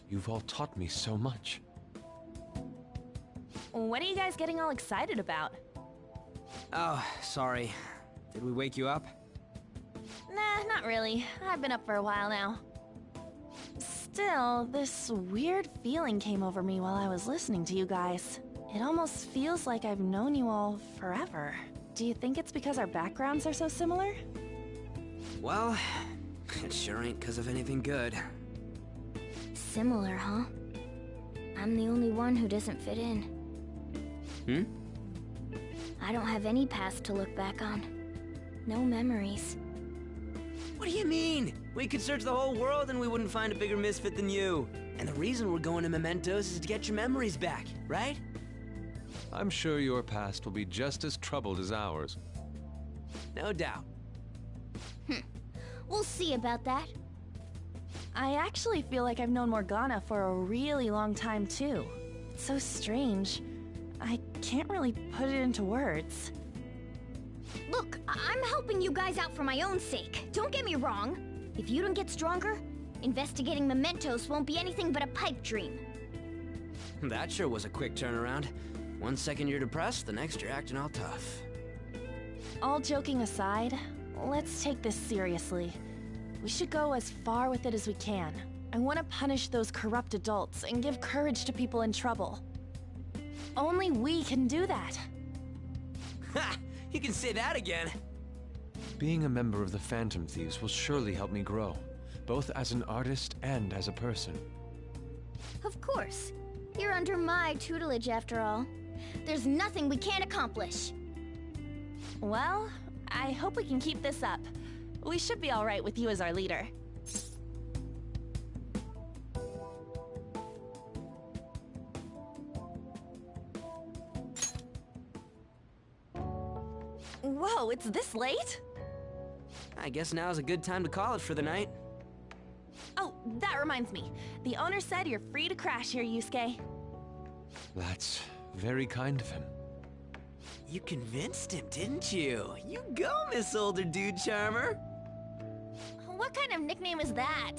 You've all taught me so much. What are you guys getting all excited about? Oh, sorry. Did we wake you up? Nah, not really. I've been up for a while now. Still, this weird feeling came over me while I was listening to you guys. It almost feels like I've known you all forever. Do you think it's because our backgrounds are so similar? Well, it sure ain't because of anything good. Similar, huh? I'm the only one who doesn't fit in. I don't have any past to look back on. No memories. What do you mean? We could search the whole world and we wouldn't find a bigger misfit than you. And the reason we're going to Mementos is to get your memories back, right? I'm sure your past will be just as troubled as ours. No doubt. We'll see about that. I actually feel like I've known Morgana for a really long time, too. It's so strange. I can't really put it into words. Look, I'm helping you guys out for my own sake. Don't get me wrong. If you don't get stronger, investigating Mementos won't be anything but a pipe dream. That sure was a quick turnaround. 1 second you're depressed, the next you're acting all tough. All joking aside, let's take this seriously. We should go as far with it as we can. I want to punish those corrupt adults and give courage to people in trouble. Only we can do that. Ha! You can say that again. Being a member of the Phantom Thieves will surely help me grow, both as an artist and as a person. Of course. You're under my tutelage after all. There's nothing we can't accomplish. Well, I hope we can keep this up. We should be all right with you as our leader. Whoa, it's this late? I guess now's a good time to call it for the night. Oh, that reminds me. The owner said you're free to crash here, Yusuke. That's very kind of him. You convinced him, didn't you? You go, Miss Older Dude Charmer. What kind of nickname is that?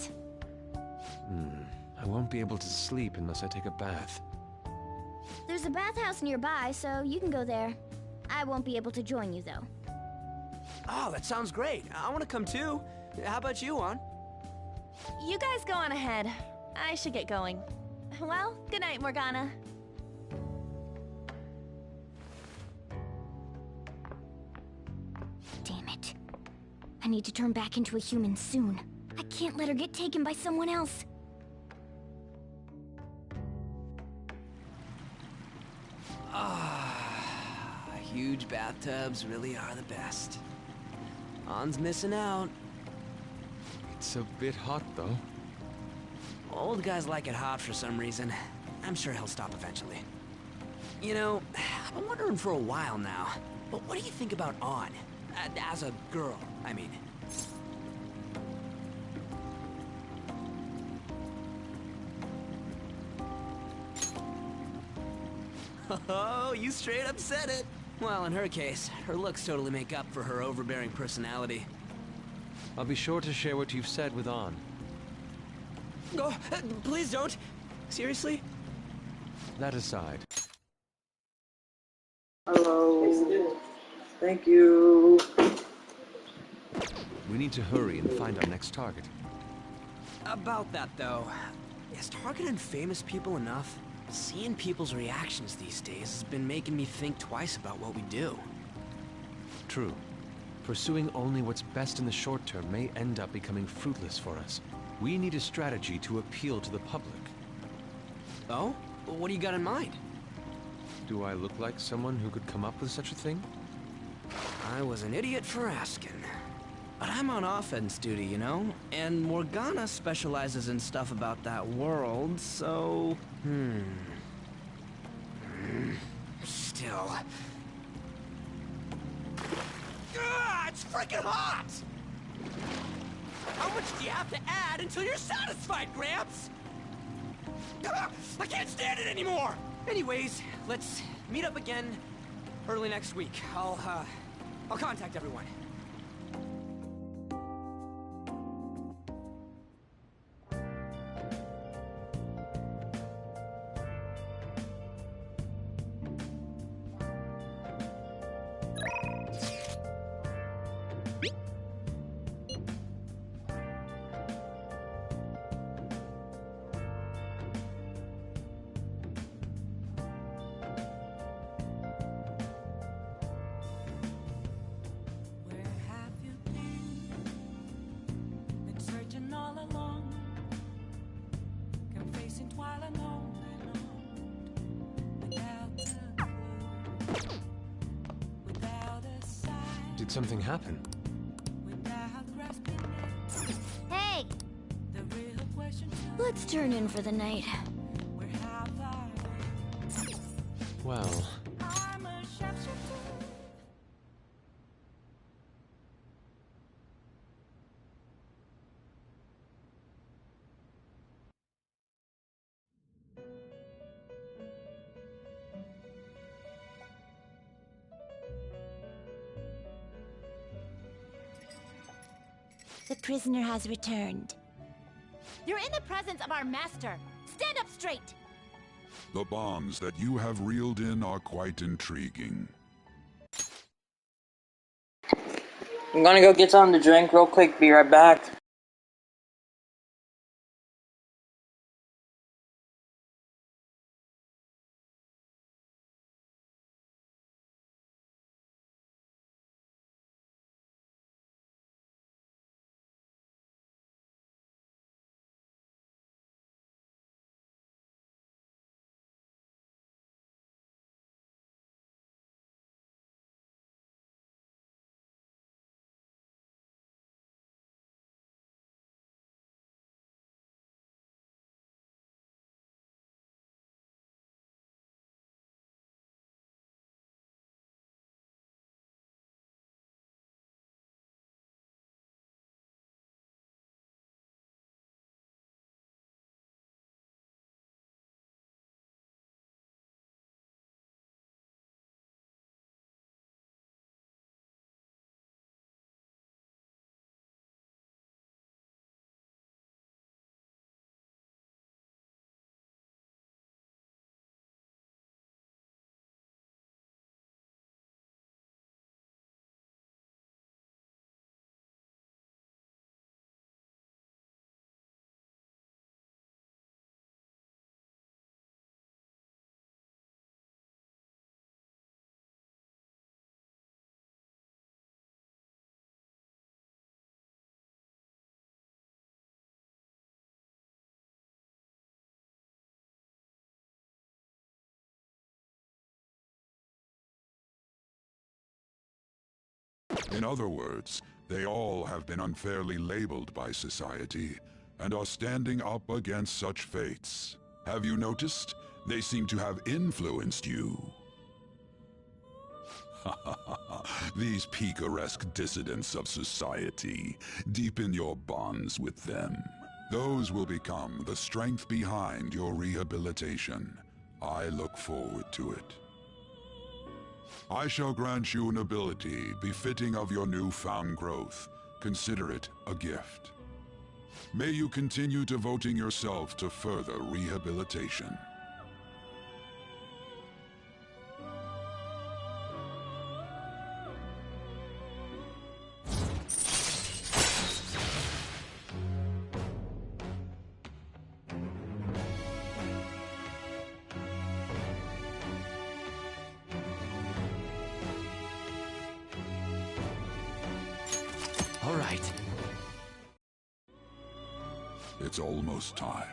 I won't be able to sleep unless I take a bath. There's a bathhouse nearby, so you can go there. I won't be able to join you, though. Oh, that sounds great. I want to come too. How about you, Juan? You guys go on ahead. I should get going. Well, good night, Morgana. Damn it. I need to turn back into a human soon. I can't let her get taken by someone else. Huge bathtubs really are the best. Han's missing out. It's a bit hot, though. Old guys like it hot for some reason. I'm sure he'll stop eventually. You know, I've been wondering for a while now, but what do you think about On? As a girl, I mean. Oh, you straight up said it. Well, in her case, her looks totally make up for her overbearing personality. I'll be sure to share what you've said with On. Oh, please don't. Seriously? That aside. Hello. Thank you. We need to hurry and find our next target. About that, though, is targeting famous people enough? Seeing people's reactions these days has been making me think twice about what we do. True. Pursuing only what's best in the short term may end up becoming fruitless for us. We need a strategy to appeal to the public. Oh? What do you got in mind? Do I look like someone who could come up with such a thing? I was an idiot for asking. But I'm on offense duty, you know? And Morgana specializes in stuff about that world, so... Still... it's freaking hot! How much do you have to add until you're satisfied, Gramps? I can't stand it anymore! Anyways, let's meet up again early next week. I'll contact everyone. Did something happen? Hey! Let's turn in for the night. Well... The prisoner has returned. You're in the presence of our master. Stand up straight. The bombs that you have reeled in are quite intriguing. I'm gonna go get something to drink real quick, be right back. In other words, they all have been unfairly labeled by society and are standing up against such fates. Have you noticed? They seem to have influenced you. These picaresque dissidents of society, deepen your bonds with them. Those will become the strength behind your rehabilitation. I look forward to it. I shall grant you an ability befitting of your newfound growth. Consider it a gift. May you continue devoting yourself to further rehabilitation. All right. It's almost time.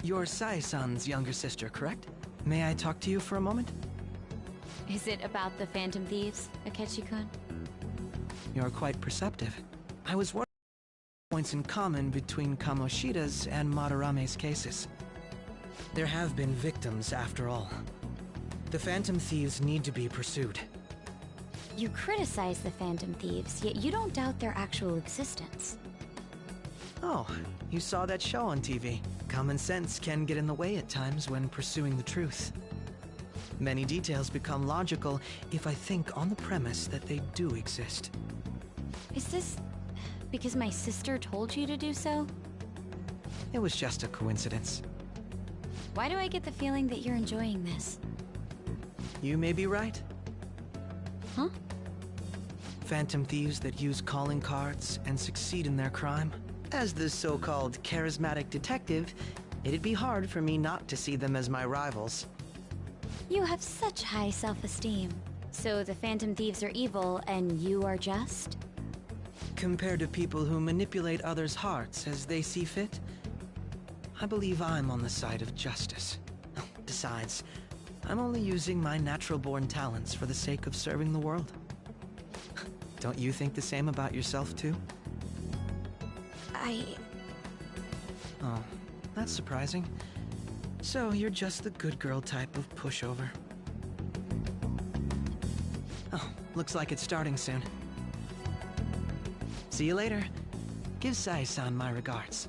You're Sai-san's younger sister, correct? May I talk to you for a moment? Is it about the Phantom Thieves, Akechi-kun? You're quite perceptive. I was wondering points in common between Kamoshida's and Madarame's cases. There have been victims, after all. The Phantom Thieves need to be pursued. You criticize the Phantom Thieves, yet you don't doubt their actual existence. Oh, you saw that show on TV. Common sense can get in the way at times when pursuing the truth. Many details become logical if I think on the premise that they do exist. Is this because my sister told you to do so? It was just a coincidence. Why do I get the feeling that you're enjoying this? You may be right. Huh? Phantom thieves that use calling cards and succeed in their crime. As the so-called charismatic detective, it'd be hard for me not to see them as my rivals. You have such high self-esteem. So the Phantom Thieves are evil and you are just? Compared to people who manipulate others' hearts as they see fit, I believe I'm on the side of justice. Besides, I'm only using my natural-born talents for the sake of serving the world. Don't you think the same about yourself, too? Oh, that's surprising. So you're just the good girl type of pushover. Oh, looks like it's starting soon. See you later. Give Sai-san my regards.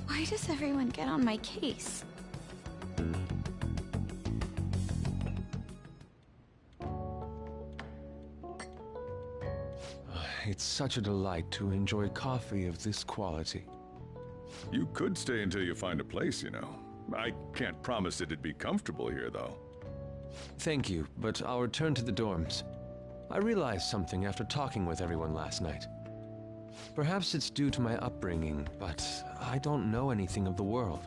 Why does everyone get on my case? It's such a delight to enjoy coffee of this quality. You could stay until you find a place, you know. I can't promise it'd be comfortable here, though. Thank you, but I'll return to the dorms. I realized something after talking with everyone last night. Perhaps it's due to my upbringing, but I don't know anything of the world,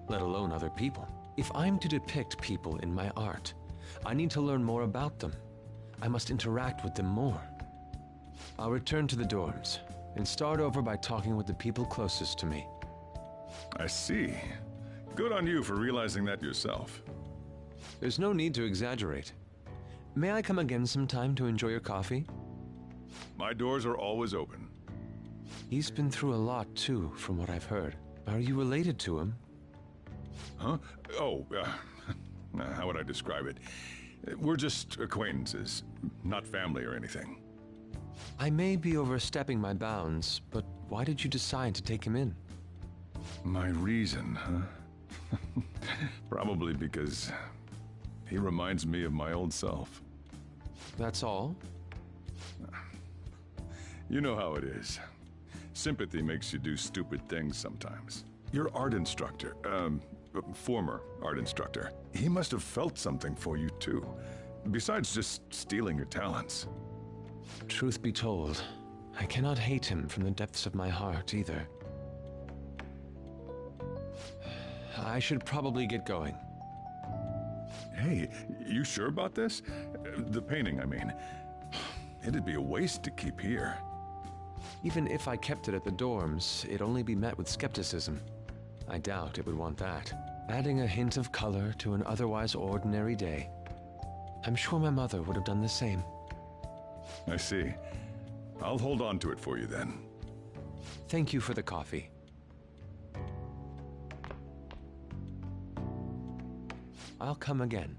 let alone other people. If I'm to depict people in my art, I need to learn more about them. I must interact with them more. I'll return to the dorms and start over by talking with the people closest to me. I see. Good on you for realizing that yourself. There's no need to exaggerate. May I come again sometime to enjoy your coffee? My doors are always open. He's been through a lot, too, from what I've heard. Are you related to him? Huh? Oh, how would I describe it? We're just acquaintances, not family or anything. I may be overstepping my bounds, but why did you decide to take him in? My reason, huh? Probably because he reminds me of my old self. That's all? You know how it is. Sympathy makes you do stupid things sometimes. Your art instructor, former art instructor, he must have felt something for you too, besides just stealing your talents. Truth be told, I cannot hate him from the depths of my heart either. I should probably get going. Hey, you sure about this? The painting, I mean. It'd be a waste to keep here. Even if I kept it at the dorms, it'd only be met with skepticism. I doubt it would want that. Adding a hint of color to an otherwise ordinary day. I'm sure my mother would have done the same. I see. I'll hold on to it for you then. Thank you for the coffee. I'll come again.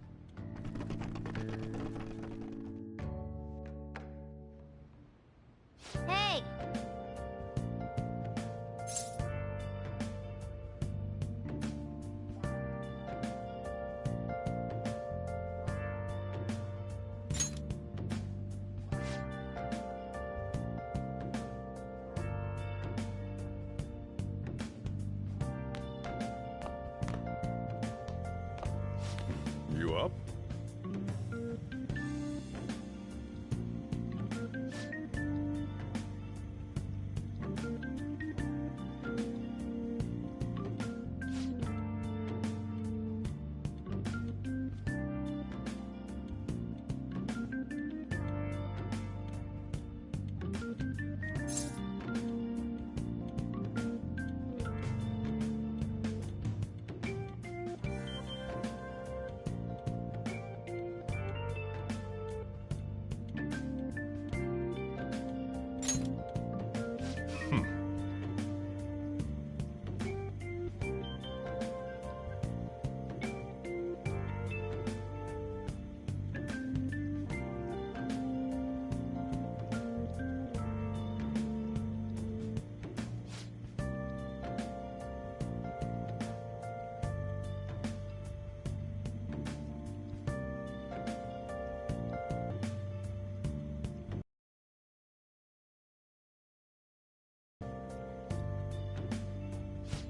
Hey! You up?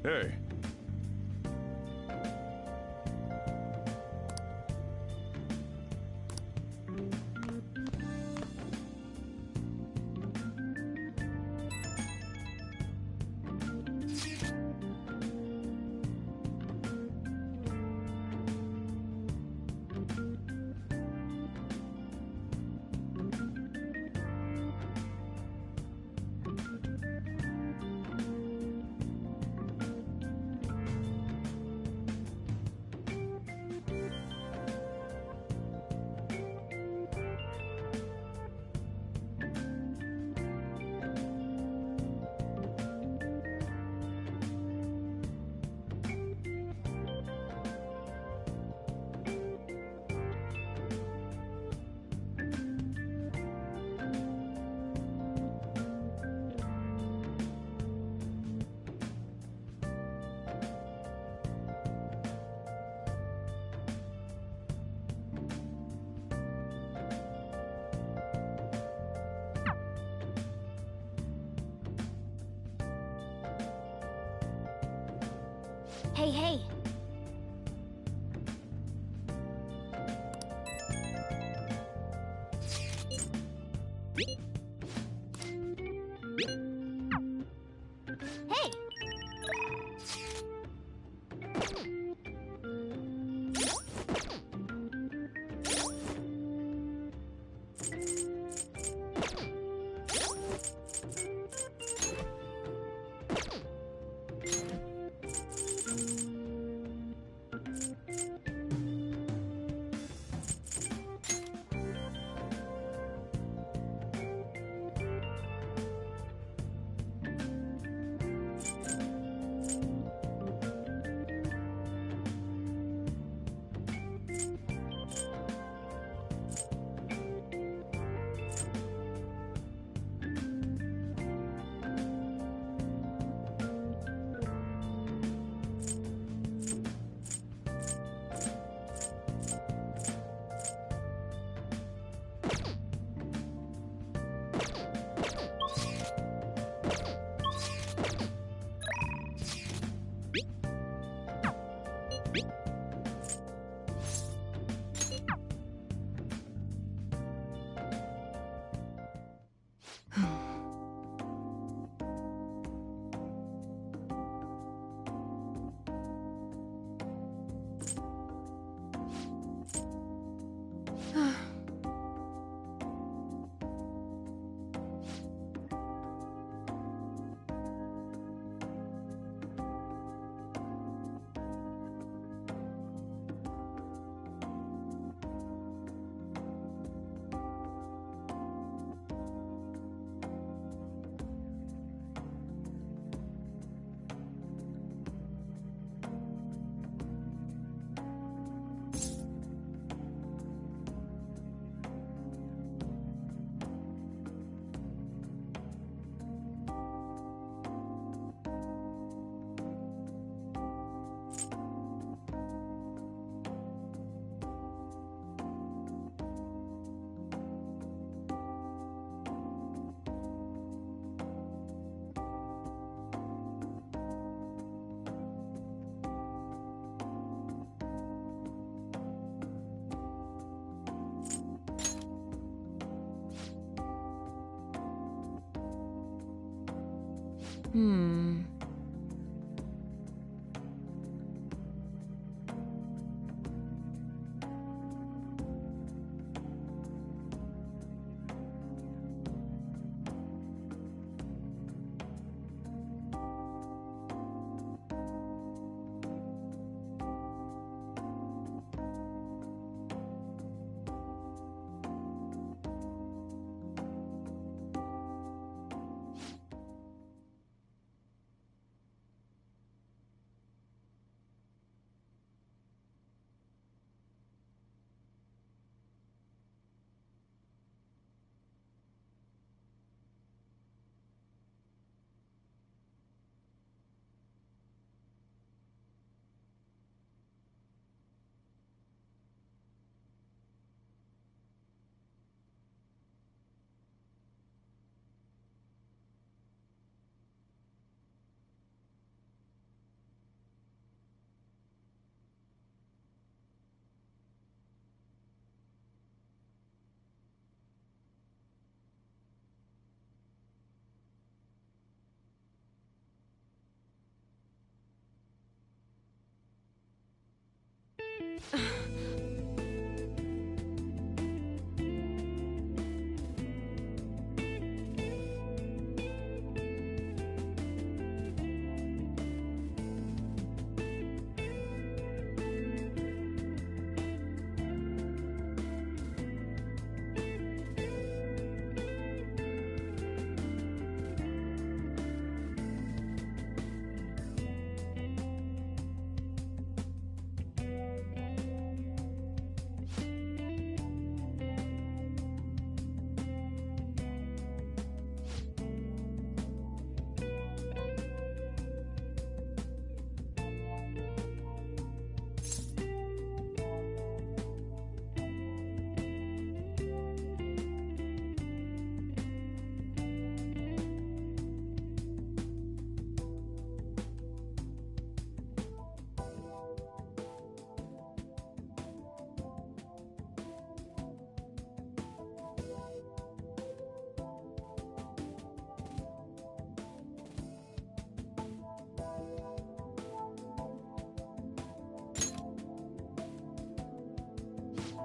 Hey. Hey, hey! Hey!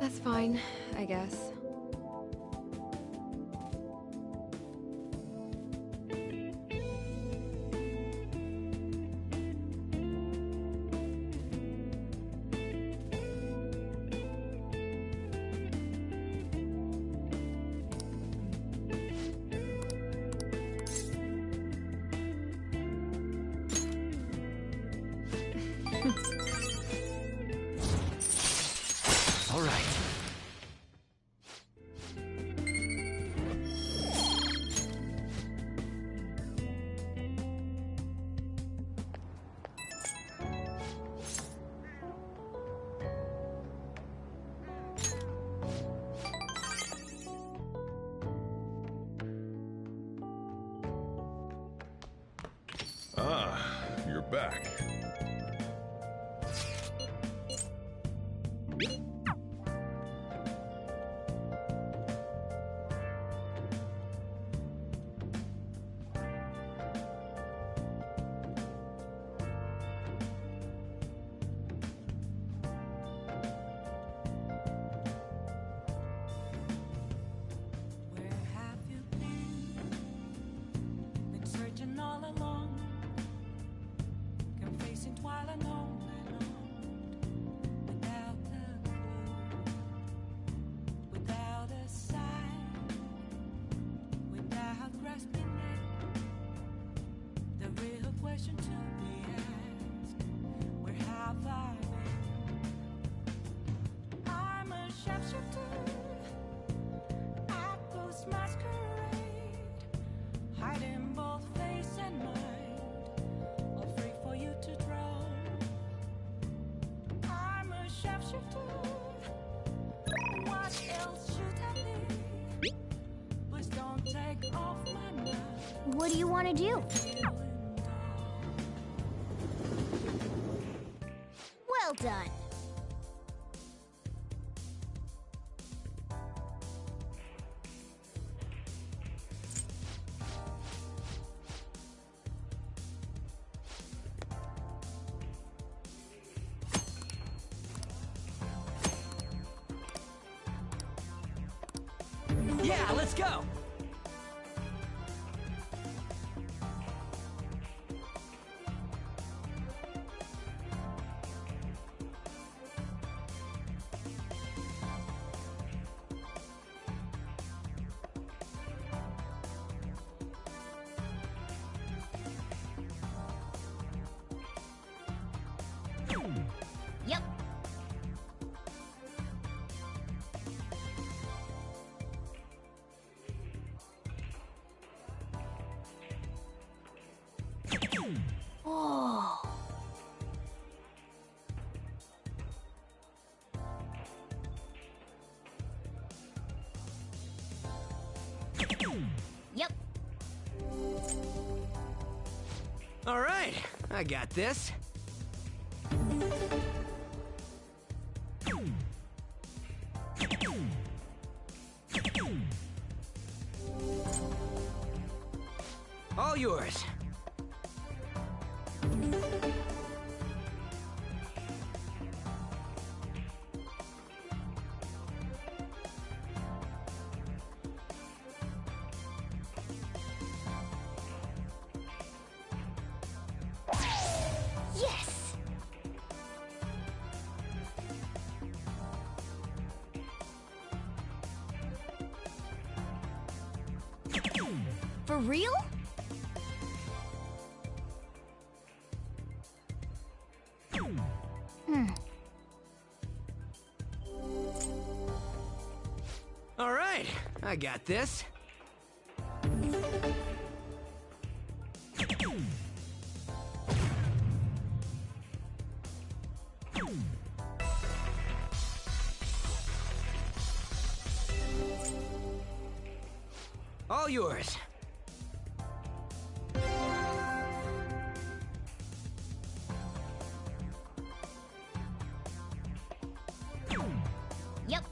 That's fine, I guess. All right. Ah, you're back. Searching all along, confessing while alone without a clue, without a sign, without grasping it. The real question to be asked: where have I been? I'm a sharpshooter at Ghost Masquerade, hiding both face and mind, all free for you to draw. I'm a sharpshooter. What else should I be? Please don't take off my mind. What do you want to do? Well done. Yeah, let's go! Yep. Oh. Yep. All right, I got this. All yours. Yes. For real? All right, I got this. All yours. Yep.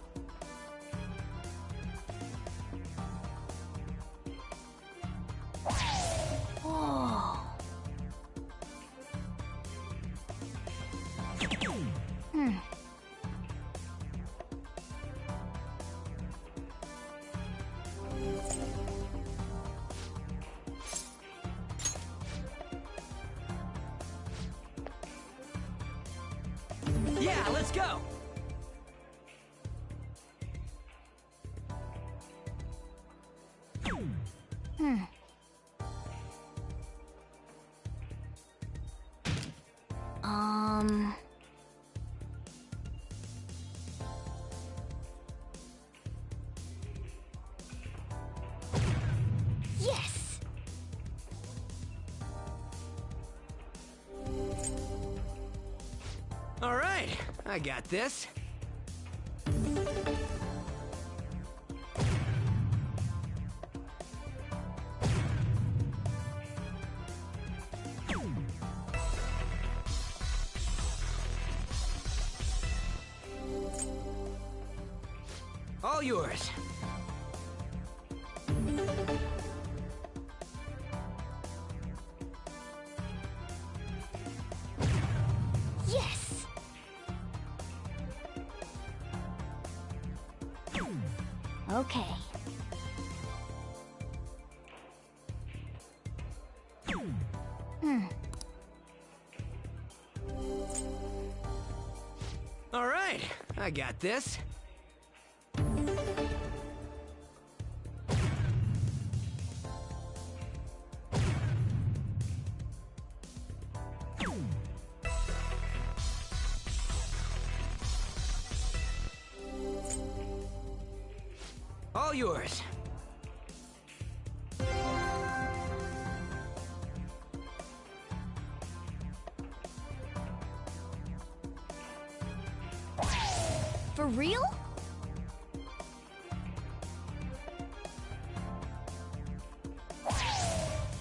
Oh. Yeah, let's go. Um. Yes. All right, I got this. All yours. Yes. Okay. All right, I got this. All yours. For real?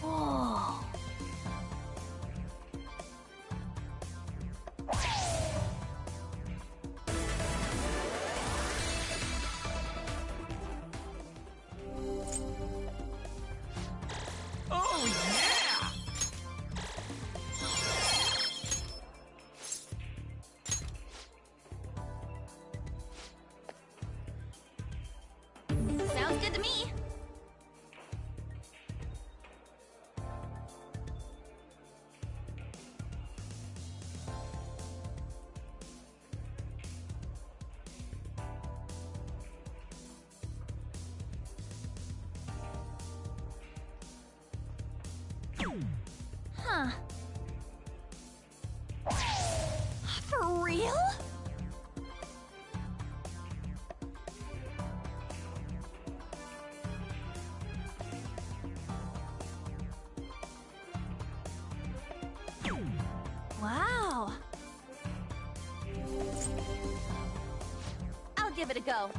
Oh. Oh, yeah! real? Wow. I'll give it a go.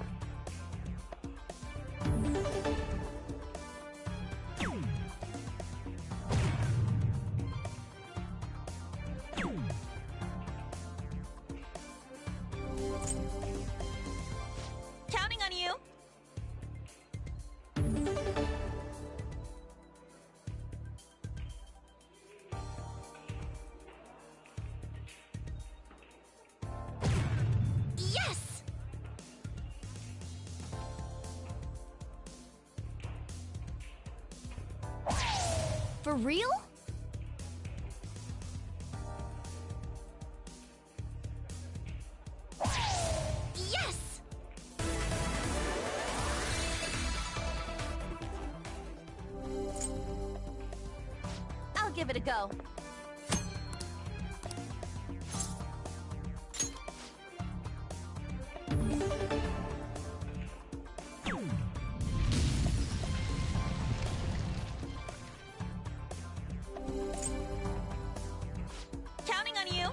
Counting on you. Yes! For real? Yes! I'll give it a go. Counting on you.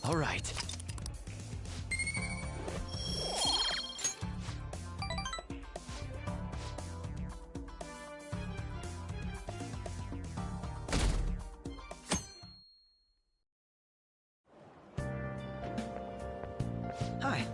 All right. Hi.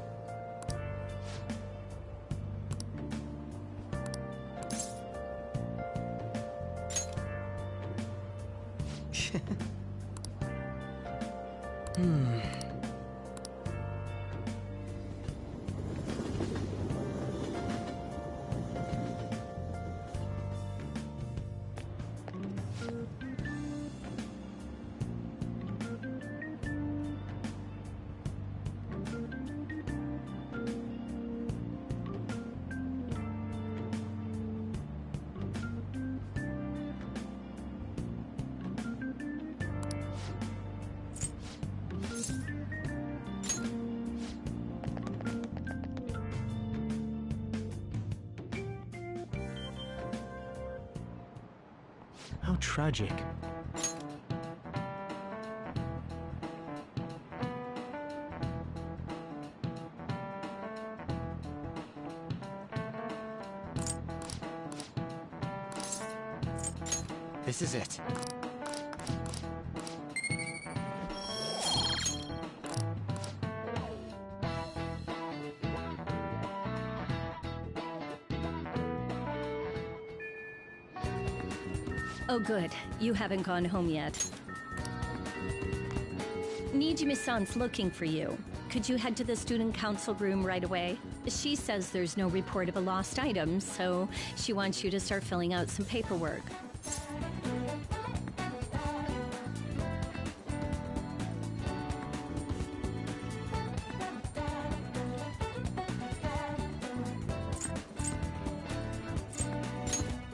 How tragic. This is it. Oh good, you haven't gone home yet. Nijima-san's looking for you. Could you head to the student council room right away? She says there's no report of a lost item, so she wants you to start filling out some paperwork.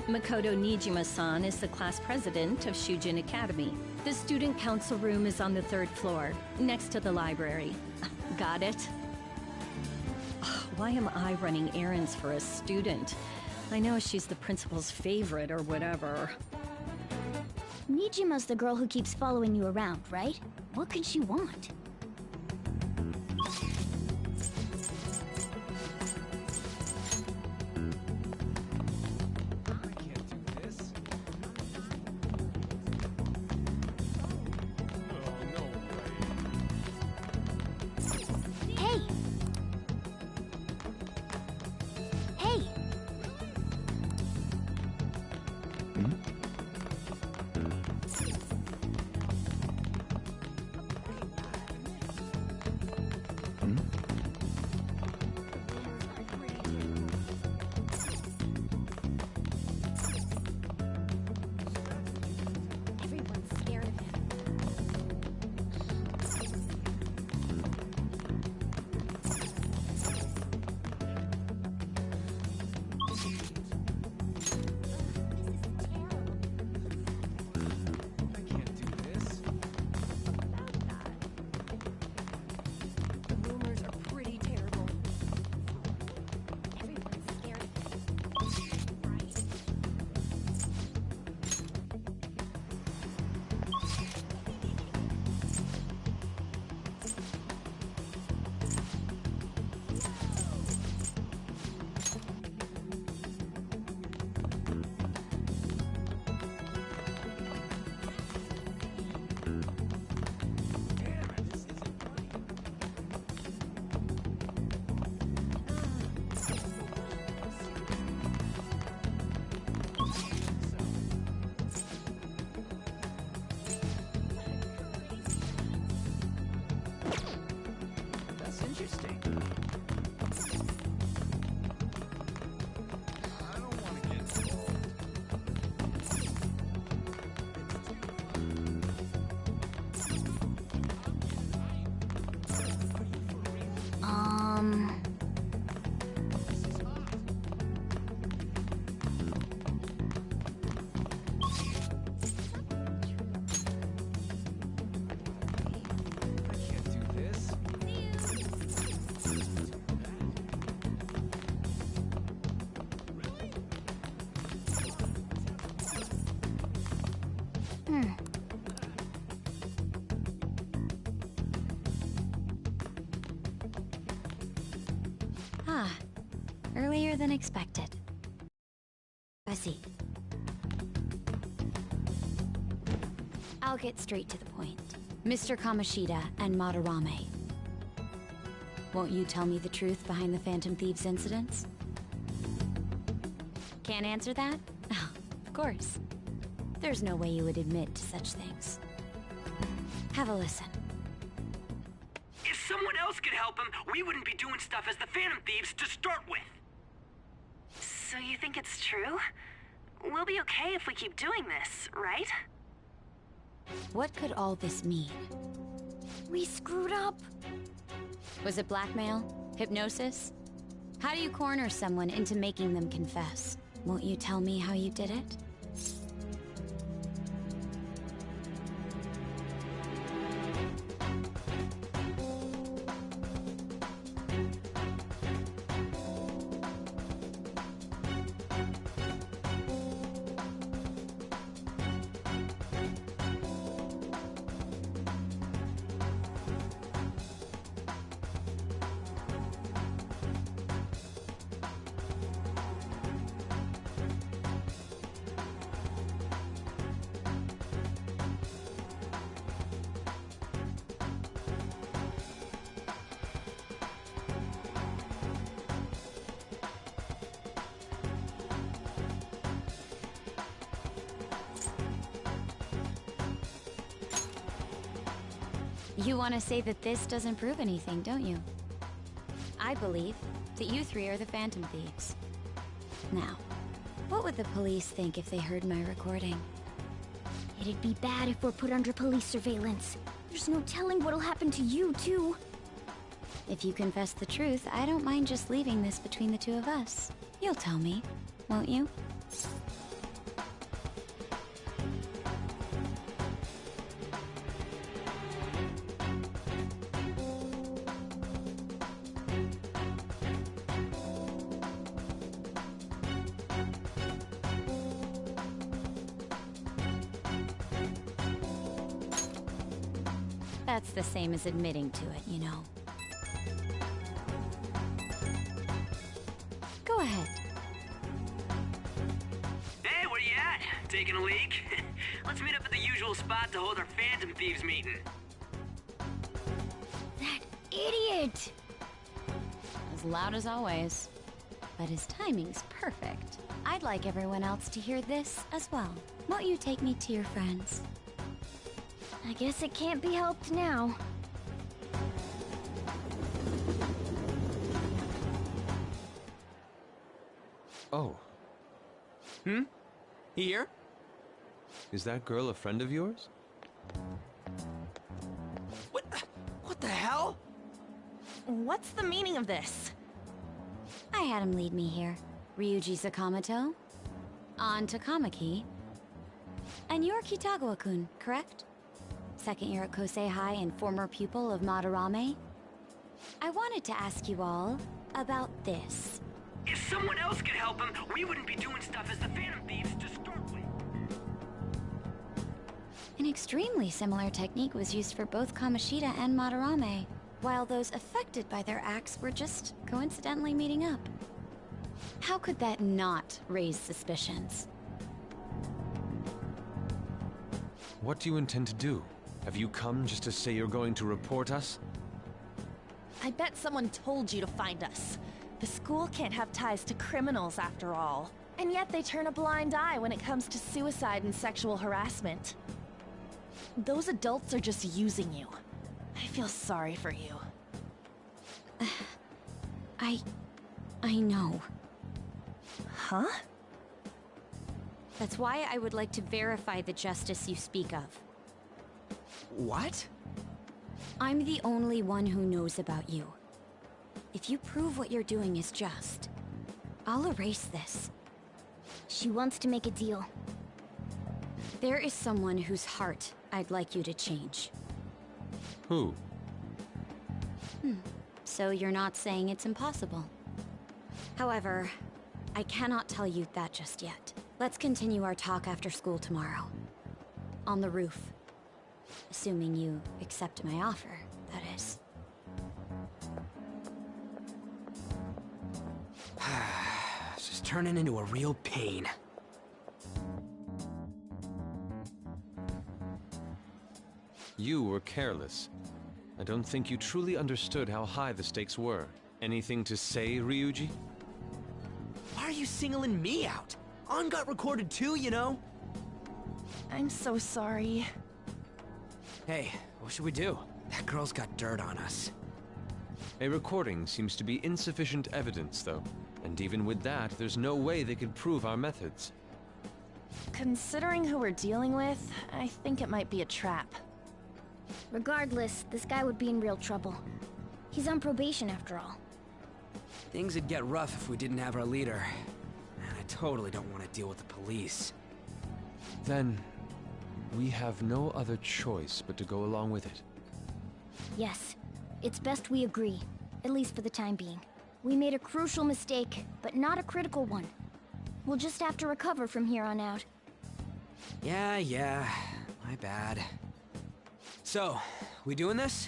Makoto Nijima-san is the class president of Shujin Academy. The student council room is on the 3rd floor, next to the library. Got it? Why am I running errands for a student? I know she's the principal's favorite or whatever. Nijima's the girl who keeps following you around, right? What could she want? easier than expected. I see. I'll get straight to the point. Mr. Kamoshida and Madarame. Won't you tell me the truth behind the Phantom Thieves incidents? Can't answer that? Oh, of course. There's no way you would admit to such things. Have a listen. If someone else could help him, we wouldn't be doing stuff as the Phantom Thieves to start with. So you think it's true? We'll be okay if we keep doing this, right? What could all this mean? We screwed up. Was it blackmail? Hypnosis? How do you corner someone into making them confess? Won't you tell me how you did it? You want to say that this doesn't prove anything, don't you? I believe that you three are the Phantom Thieves. Now, what would the police think if they heard my recording? It'd be bad if we're put under police surveillance. There's no telling what'll happen to you, too. If you confess the truth, I don't mind just leaving this between the two of us. You'll tell me, won't you? That's the same as admitting to it, you know. Go ahead. Hey, where you at? Taking a leak? Let's meet up at the usual spot to hold our Phantom Thieves meeting. That idiot! As loud as always. But his timing's perfect. I'd like everyone else to hear this as well. Won't you take me to your friends? I guess it can't be helped now. Oh. Here? Is that girl a friend of yours? What the hell? What's the meaning of this? I had him lead me here. Ryuji Sakamoto, An Takamaki, and you're Kitagawa-kun, correct? Second year at Kosei High and former pupil of Madarame. I wanted to ask you all about this. If someone else could help him, we wouldn't be doing stuff as the Phantom Thieves to start with. An extremely similar technique was used for both Kamoshida and Madarame, while those affected by their acts were just coincidentally meeting up. How could that not raise suspicions? What do you intend to do? Have you come just to say you're going to report us? I bet someone told you to find us. The school can't have ties to criminals after all. And yet they turn a blind eye when it comes to suicide and sexual harassment. Those adults are just using you. I feel sorry for you. I know. Huh? That's why I would like to verify the justice you speak of. What? I'm the only one who knows about you. If you prove what you're doing is just, I'll erase this. She wants to make a deal. There is someone whose heart I'd like you to change. Who? So you're not saying it's impossible. However, I cannot tell you that just yet. Let's continue our talk after school tomorrow. On the roof. Assuming you accept my offer, that is. Just turning into a real pain. You were careless. I don't think you truly understood how high the stakes were. Anything to say, Ryuji? Why are you singling me out? On got recorded too, you know? I'm so sorry. Hey, what should we do? That girl's got dirt on us. A recording seems to be insufficient evidence, though. And even with that, there's no way they could prove our methods. Considering who we're dealing with, I think it might be a trap. Regardless, this guy would be in real trouble. He's on probation after all. Things would get rough if we didn't have our leader. And I totally don't want to deal with the police. Then, we have no other choice but to go along with it. Yes, it's best we agree, at least for the time being. We made a crucial mistake, but not a critical one. We'll just have to recover from here on out. Yeah, my bad. So, we doing this?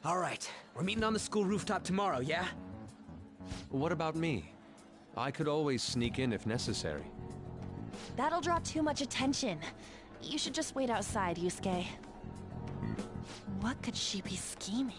All right, we're meeting on the school rooftop tomorrow, yeah? What about me? I could always sneak in if necessary. That'll draw too much attention. You should just wait outside, Yusuke. What could she be scheming?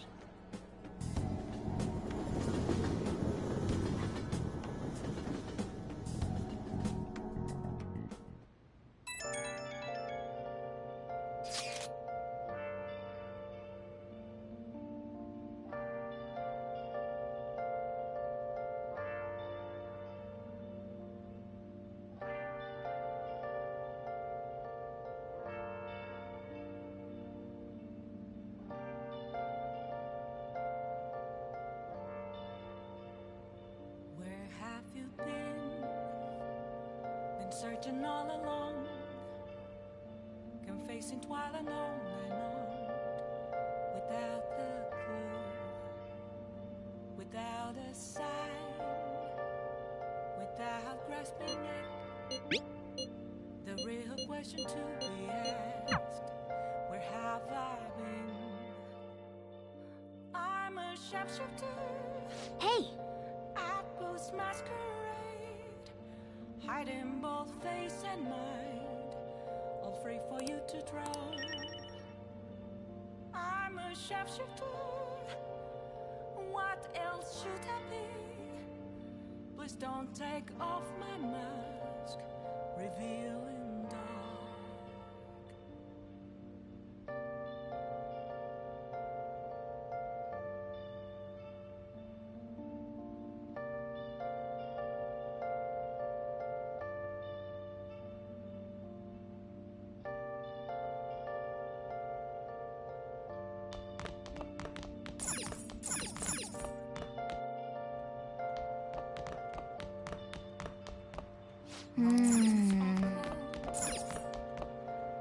Where have you been? Been searching all along, confessing twilight on and on, without the clue, without a sign, without grasping it. The real question to be asked: where have I been? I'm a sharpshooter. Hey! At post masquerade, hiding both face and mind, all free for you to draw. I'm a sharpshooter. What else should I be? Please don't take off my mask, revealing dark.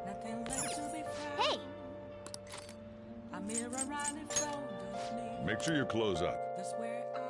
Nothing left to be found. Hey! A mirror right in front of me. Make sure you close up. That's where I found.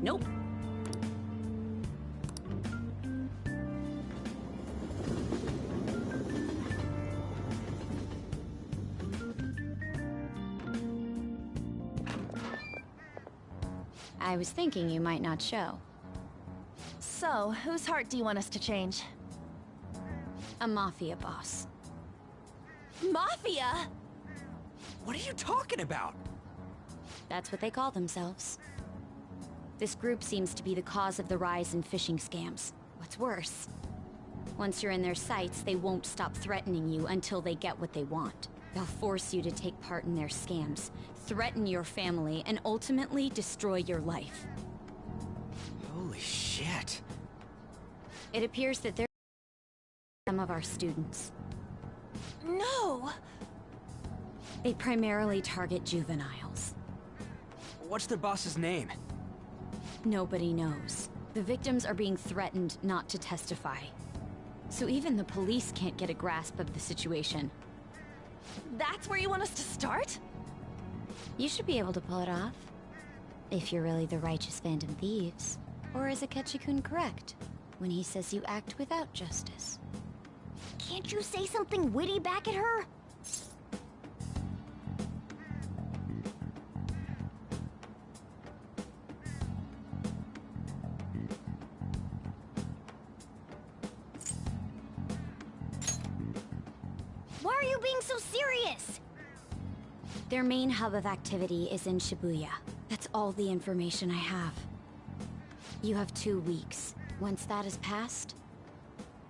Nope. I was thinking you might not show. So, whose heart do you want us to change? A mafia boss. Mafia? What are you talking about? That's what they call themselves. This group seems to be the cause of the rise in phishing scams. What's worse, once you're in their sights, they won't stop threatening you until they get what they want. They'll force you to take part in their scams, threaten your family, and ultimately destroy your life. Holy shit. It appears that they're some of our students. No! They primarily target juveniles. What's their boss's name? Nobody knows. The victims are being threatened not to testify. So even the police can't get a grasp of the situation. That's where you want us to start? You should be able to pull it off. If you're really the righteous Phantom Thieves. Or is Akechi-kun correct when he says you act without justice? Can't you say something witty back at her? Why are you being so serious? Their main hub of activity is in Shibuya. That's all the information I have. You have 2 weeks. Once that is passed,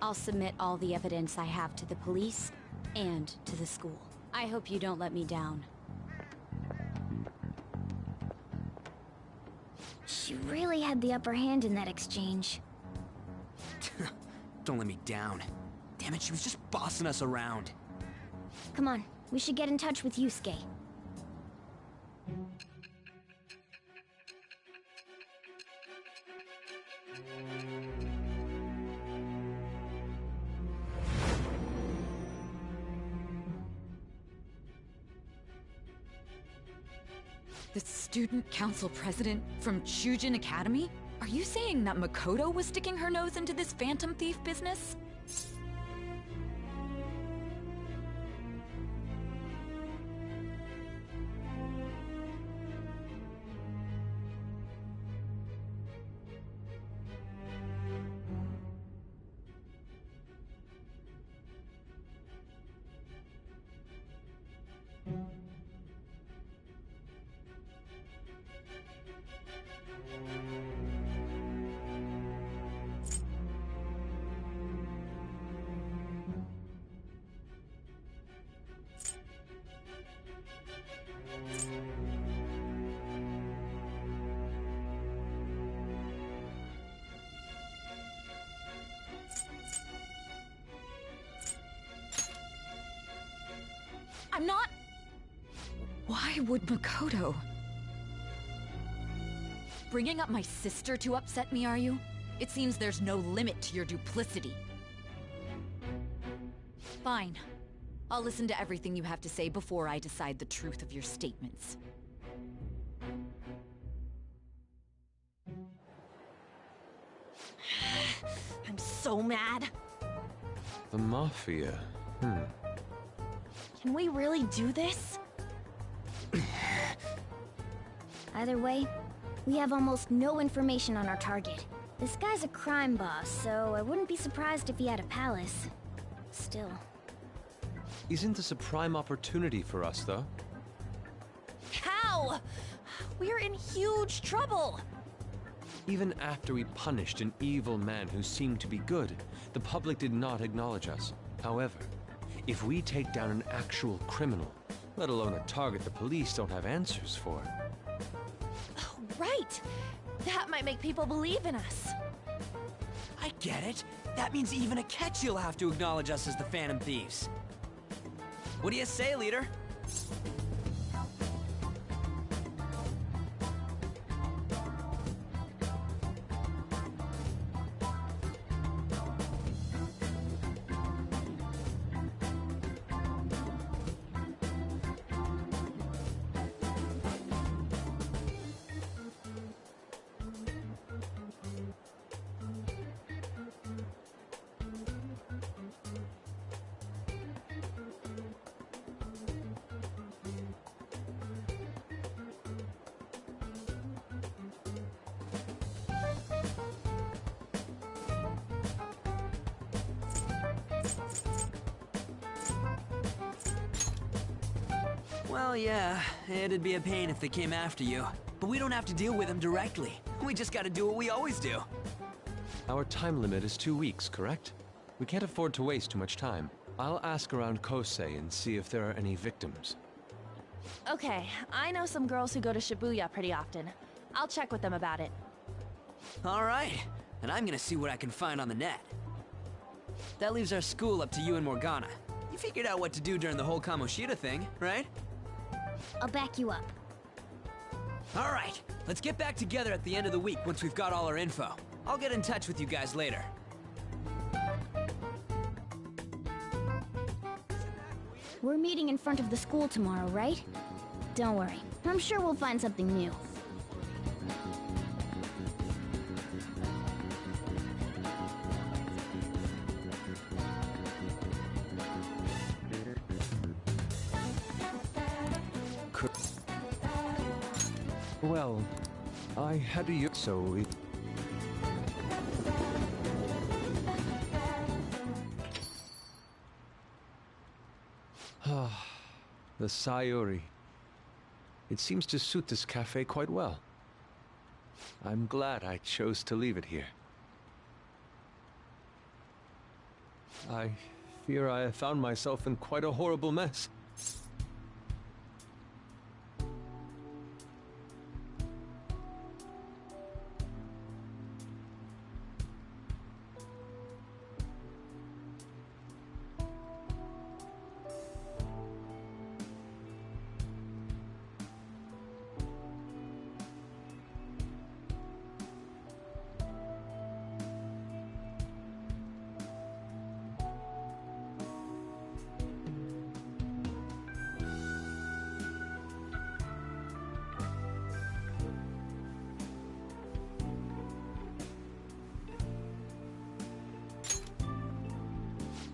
I'll submit all the evidence I have to the police and to the school. I hope you don't let me down. She really had the upper hand in that exchange. Don't let me down. Damn it, she was just bossing us around. Come on, we should get in touch with Yusuke. The student council president from Chujin Academy? Are you saying that Makoto was sticking her nose into this phantom thief business? I'm not... Why would Makoto... Bringing up my sister to upset me, are you? It seems there's no limit to your duplicity. Fine. I'll listen to everything you have to say before I decide the truth of your statements. I'm so mad. The Mafia. Can we really do this? Either way, we have almost no information on our target. This guy's a crime boss, so I wouldn't be surprised if he had a palace. Still. Isn't this a prime opportunity for us, though? How? We're in huge trouble. Even after we punished an evil man who seemed to be good, the public did not acknowledge us. However, if we take down an actual criminal, let alone a target the police don't have answers for. Right! That might make people believe in us. I get it. That means even Akechi will have to acknowledge us as the Phantom Thieves. What do you say, leader? Well, yeah, it'd be a pain if they came after you. But we don't have to deal with them directly. We just gotta do what we always do. Our time limit is 2 weeks, correct? We can't afford to waste too much time. I'll ask around Kosei and see if there are any victims. Okay, I know some girls who go to Shibuya pretty often. I'll check with them about it. All right, and I'm gonna see what I can find on the net. That leaves our school up to you and Morgana. You figured out what to do during the whole Kamoshida thing, right? I'll back you up. All right, let's get back together at the end of the week once we've got all our info. I'll get in touch with you guys later. We're meeting in front of the school tomorrow, right? Don't worry, I'm sure we'll find something new. Well, I had to use so it... The Sayuri. It seems to suit this cafe quite well. I'm glad I chose to leave it here. I fear I have found myself in quite a horrible mess.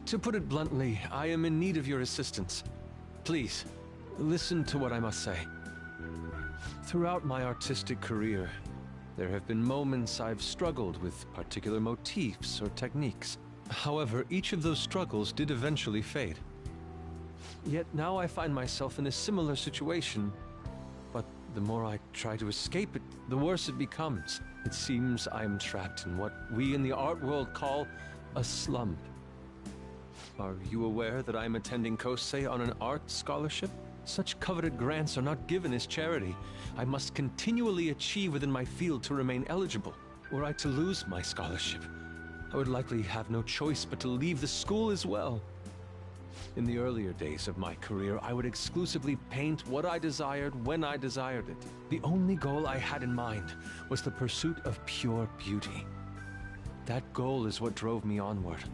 To put it bluntly, I am in need of your assistance. Please, listen to what I must say. Throughout my artistic career, there have been moments I've struggled with particular motifs or techniques. However, each of those struggles did eventually fade. Yet now I find myself in a similar situation, but the more I try to escape it, the worse it becomes. It seems I'm trapped in what we in the art world call a slump. Are you aware that I am attending Kosei on an art scholarship? Such coveted grants are not given as charity. I must continually achieve within my field to remain eligible. Were I to lose my scholarship, I would likely have no choice but to leave the school as well. In the earlier days of my career, I would exclusively paint what I desired when I desired it. The only goal I had in mind was the pursuit of pure beauty. That goal is what drove me onward.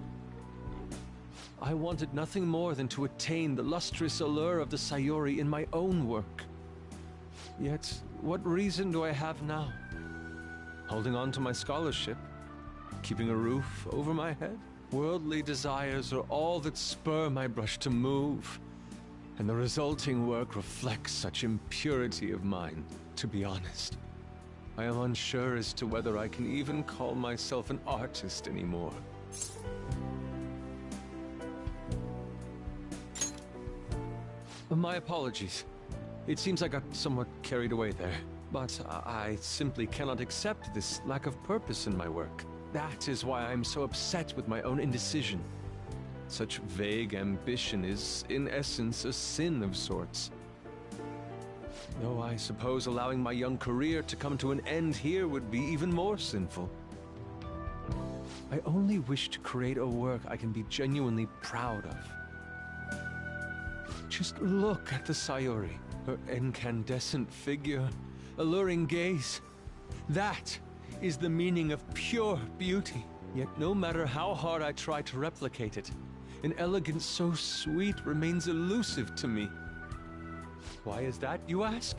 I wanted nothing more than to attain the lustrous allure of the Sayuri in my own work. Yet, what reason do I have now? Holding on to my scholarship? Keeping a roof over my head? Worldly desires are all that spur my brush to move, and the resulting work reflects such impurity of mind. To be honest, I am unsure as to whether I can even call myself an artist anymore. My apologies. It seems I got somewhat carried away there. But I simply cannot accept this lack of purpose in my work. That is why I am so upset with my own indecision. Such vague ambition is, in essence, a sin of sorts. Though I suppose allowing my young career to come to an end here would be even more sinful. I only wish to create a work I can be genuinely proud of. Just look at the Sayuri, her incandescent figure, alluring gaze. That is the meaning of pure beauty. Yet no matter how hard I try to replicate it, an elegance so sweet remains elusive to me. Why is that, you ask?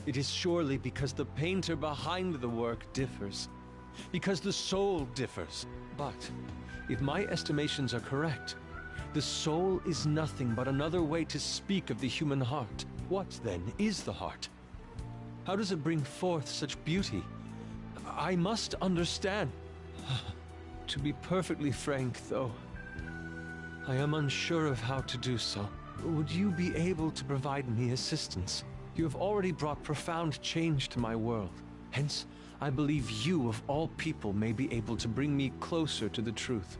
It is surely because the painter behind the work differs. Because the soul differs. But if my estimations are correct, the soul is nothing but another way to speak of the human heart. What, then, is the heart? How does it bring forth such beauty? I must understand. To be perfectly frank, though, I am unsure of how to do so. would you be able to provide me assistance? You have already brought profound change to my world. Hence, I believe you, of all people, may be able to bring me closer to the truth.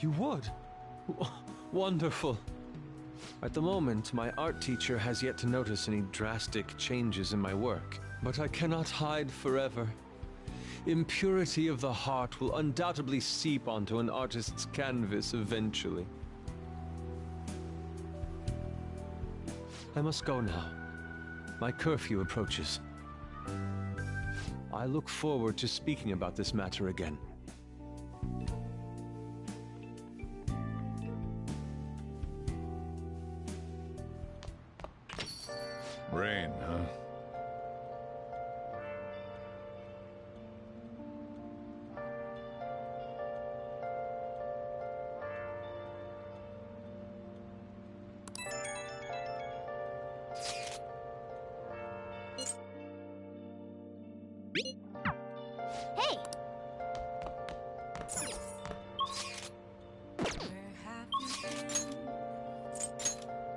You would? Wonderful. At the moment, my art teacher has yet to notice any drastic changes in my work, but I cannot hide forever. Impurity of the heart will undoubtedly seep onto an artist's canvas eventually. I must go now. My curfew approaches. I look forward to speaking about this matter again. Rain, huh? Hey! Where have you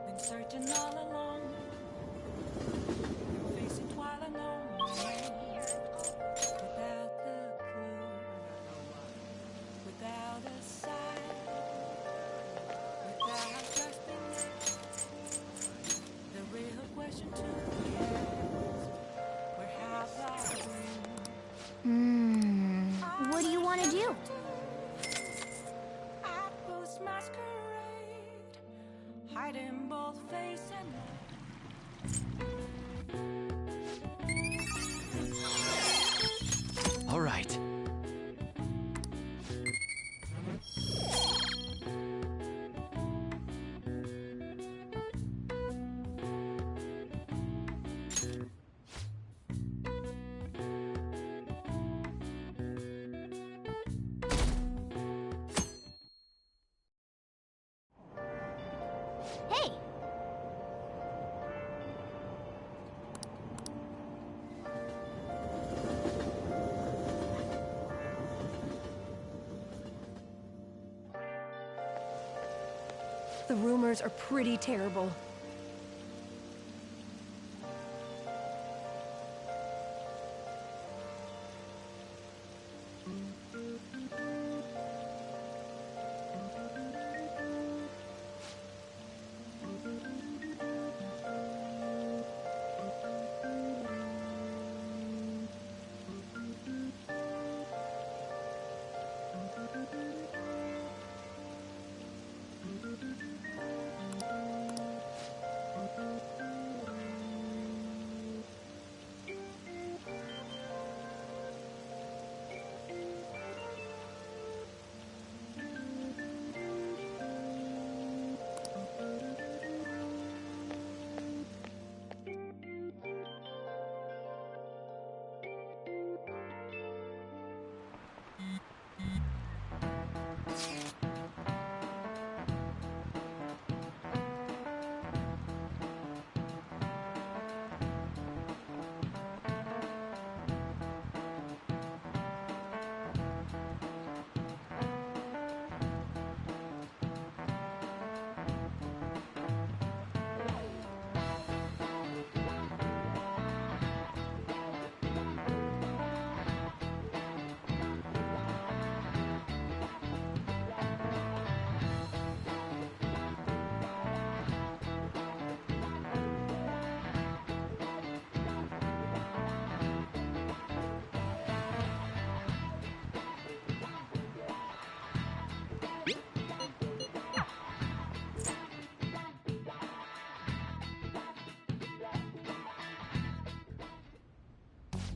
been searching all along? You're facing twilight without the clue, without a sign, without trusting it. The real question to me is, where have I been? What do you want to do? I post masquerade, hiding both face and All right. Hey! The rumors are pretty terrible.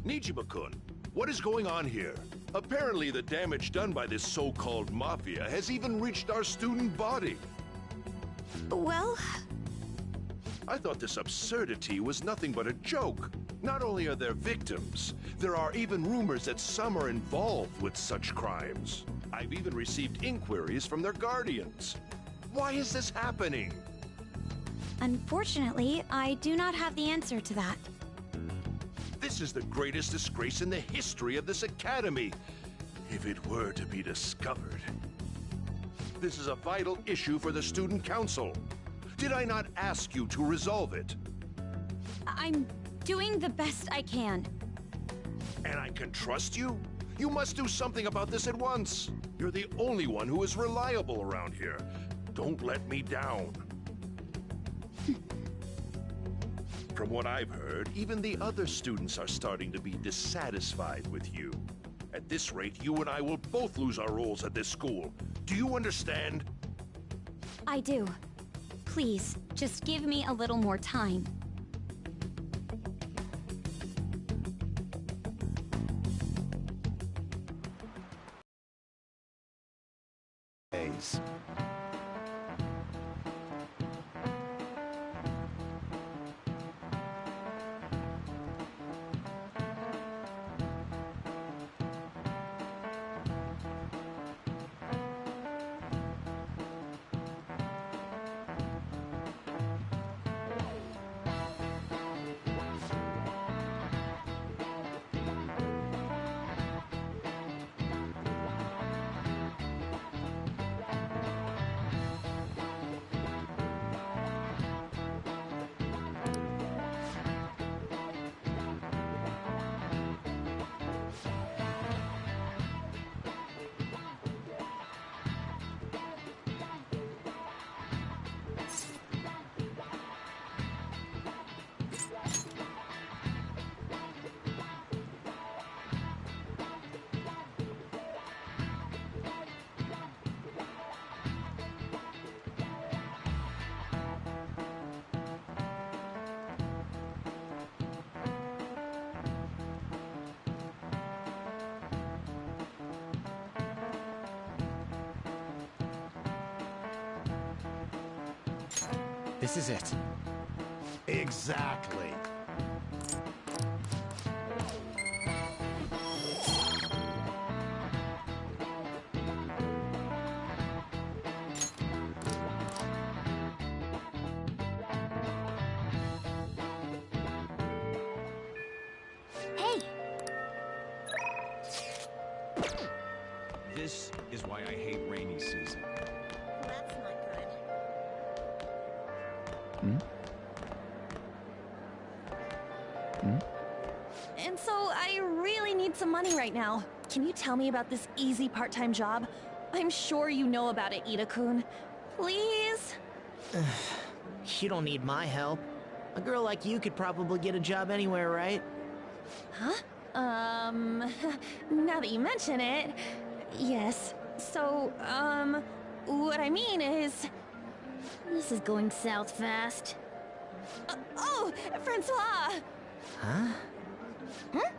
Nijima-kun, what is going on here? Apparently the damage done by this so-called mafia has even reached our student body. Well, I thought this absurdity was nothing but a joke. Not only are there victims, there are even rumors that some are involved with such crimes. I've even received inquiries from their guardians. Why is this happening? Unfortunately, I do not have the answer to that. This is the greatest disgrace in the history of this academy, if it were to be discovered. This is a vital issue for the student council. Did I not ask you to resolve it? I'm doing the best I can. And I can trust you? You must do something about this at once. You're the only one who is reliable around here. Don't let me down. From what I've heard, even the other students are starting to be dissatisfied with you. At this rate, you and I will both lose our roles at this school. Do you understand? I do. Please, just give me a little more time. Days. This is it. Exactly. Hey! This is why I hate rainy season. That's not good. And so I really need some money right now. Can you tell me about this easy part-time job? I'm sure you know about it, Ida-kun. Please? You don't need my help. A girl like you could probably get a job anywhere, right? Huh? Now that you mention it, yes. So, what I mean is... This is going south fast. Oh, Francois! Huh? Huh?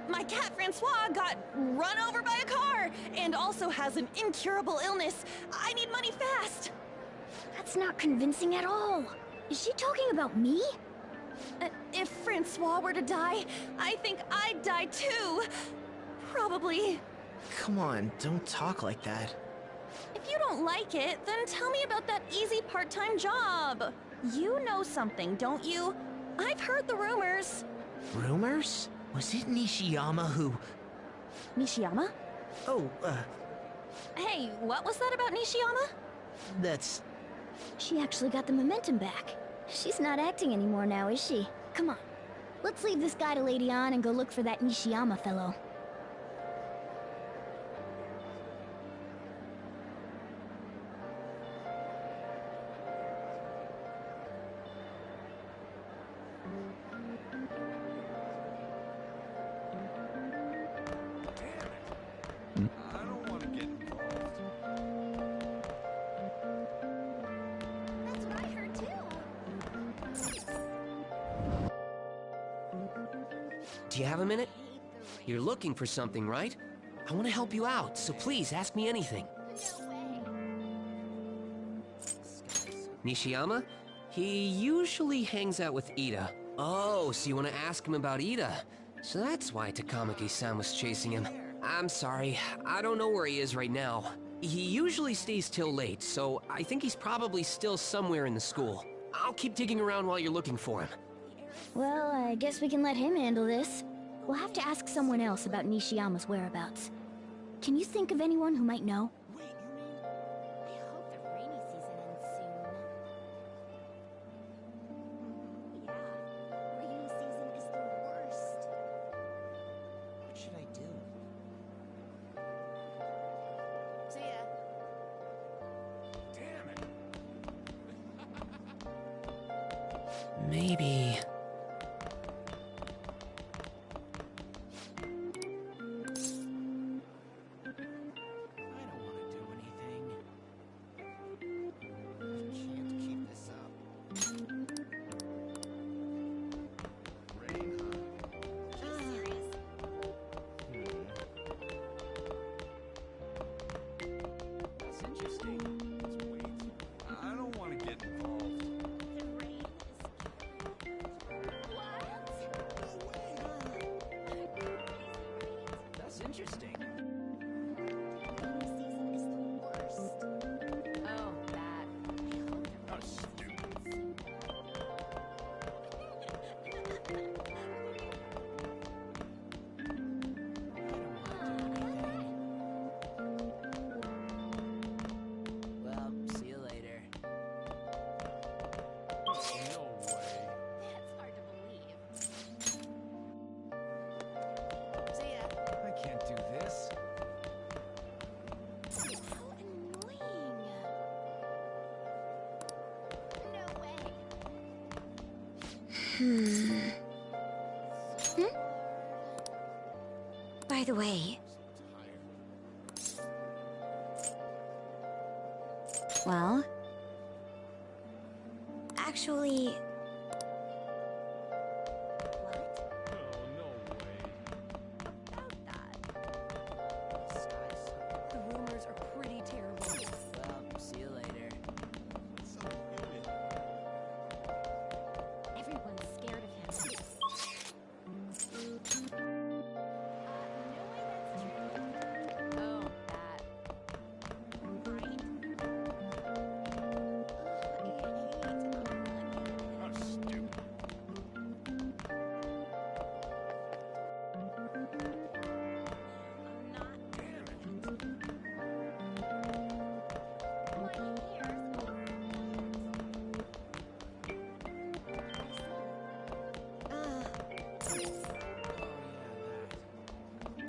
My cat Francois got run over by a car and also has an incurable illness. I need money fast. That's not convincing at all. Is she talking about me? If Francois were to die, I think I'd die too. Probably. Come on, don't talk like that. If you don't like it, then tell me about that easy part-time job. You know something, don't you? I've heard the rumors. Rumors? Was it Nishiyama who... Nishiyama? Oh, Hey, what was that about Nishiyama? that's... She actually got the momentum back. She's not acting anymore now, is she? Come on. Let's leave this guy to Lady An and go look for that Nishiyama fellow. I don't want to get involved. That's what I heard too. Do you have a minute? You're looking for something, right? I want to help you out, so please ask me anything. Nishiyama? He usually hangs out with Ida. Oh, so you want to ask him about Ida? So that's why Takamaki-san was chasing him. I'm sorry, I don't know where he is right now. He usually stays till late, so I think he's probably still somewhere in the school. I'll keep digging around while you're looking for him. Well, I guess we can let him handle this. We'll have to ask someone else about Nishiyama's whereabouts. Can you think of anyone who might know? Maybe... By the way... Well... Actually... The rumors are pretty terrible. Well, see you later. Everyone's scared of him.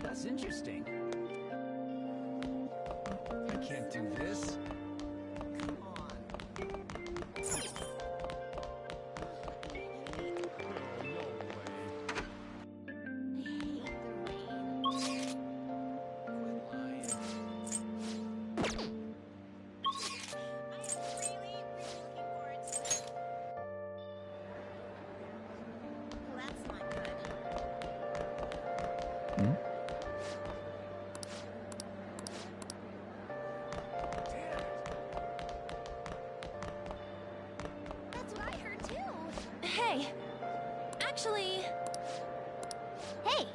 That's interesting. I can't do this. Come on. Hey! Actually... Hey!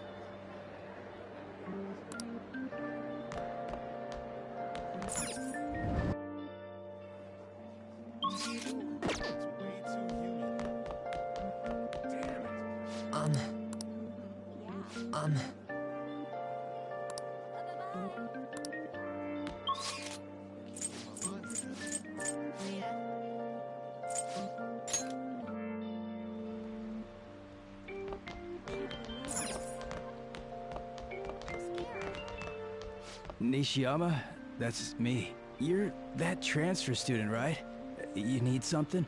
Nishiyama, that's me. You're that transfer student, right? You need something?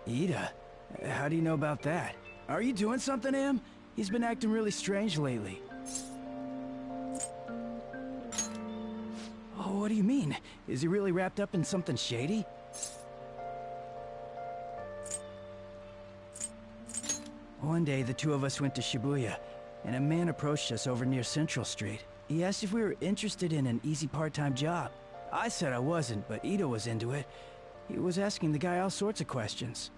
Ida? How do you know about that? Are you doing something to him? He's been acting really strange lately. Oh, what do you mean? Is he really wrapped up in something shady? One day, the two of us went to Shibuya, and a man approached us over near Central Street. He asked if we were interested in an easy part-time job. I said I wasn't, but Ito was into it. He was asking the guy all sorts of questions.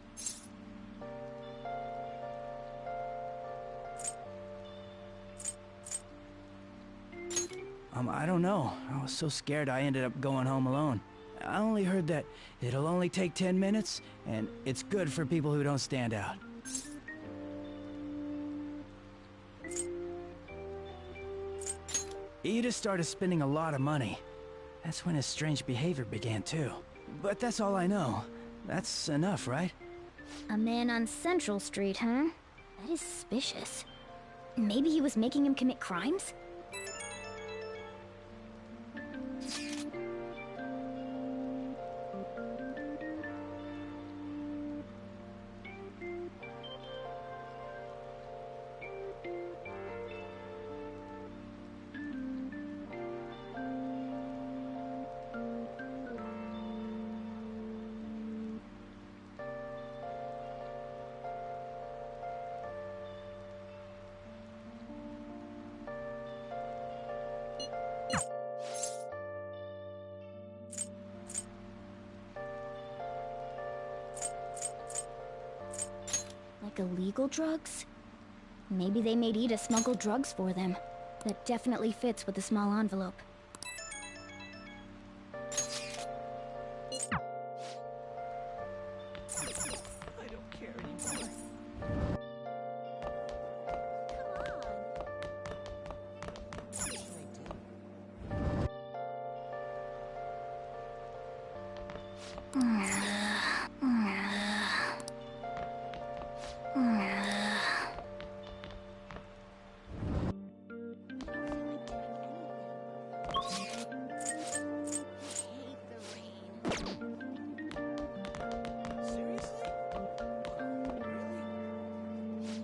I don't know. I was so scared I ended up going home alone. I only heard that it'll only take 10 minutes, and it's good for people who don't stand out. Ida started spending a lot of money. That's when his strange behavior began too. But that's all I know. That's enough, right? A man on Central Street, huh? That is suspicious. Maybe he was making him commit crimes? Like illegal drugs? Maybe they made Ida smuggle drugs for them. That definitely fits with the small envelope. I don't care anymore.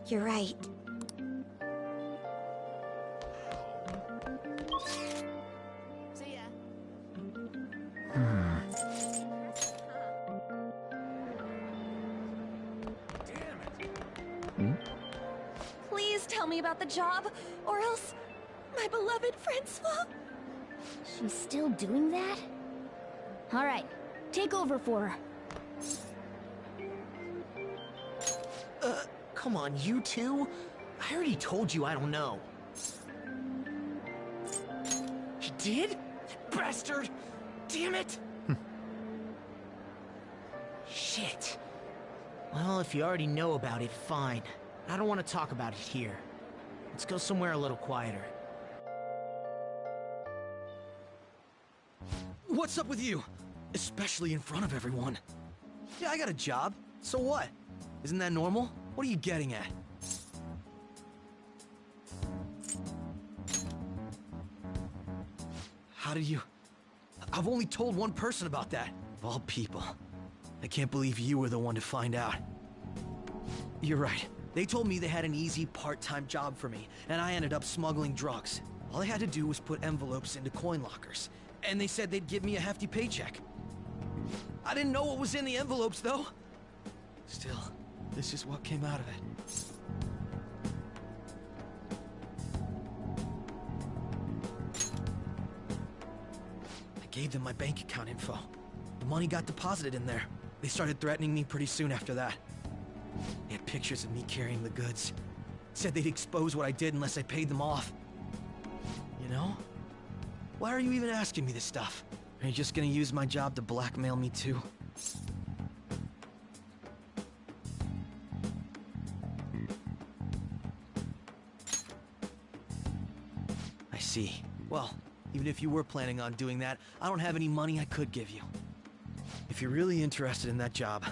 You're right. See ya. Please tell me about the job, or else my beloved Francois. She's still doing that? Alright, take over for her. Come on, you two? I already told you I don't know. You did? Bastard! Damn it! Shit. Well, if you already know about it, fine. I don't want to talk about it here. Let's go somewhere a little quieter. What's up with you? Especially in front of everyone. Yeah, I got a job. So what? Isn't that normal? What are you getting at? How did you... I've only told one person about that. Of all people. I can't believe you were the one to find out. You're right. They told me they had an easy part-time job for me, and I ended up smuggling drugs. All I had to do was put envelopes into coin lockers, and they said they'd give me a hefty paycheck. I didn't know what was in the envelopes, though. Still, this is what came out of it. I gave them my bank account info. The money got deposited in there. They started threatening me pretty soon after that. They had pictures of me carrying the goods. Said they'd expose what I did unless I paid them off. You know? Why are you even asking me this stuff? Are you just gonna use my job to blackmail me too? I see. Well, even if you were planning on doing that, I don't have any money I could give you. If you're really interested in that job,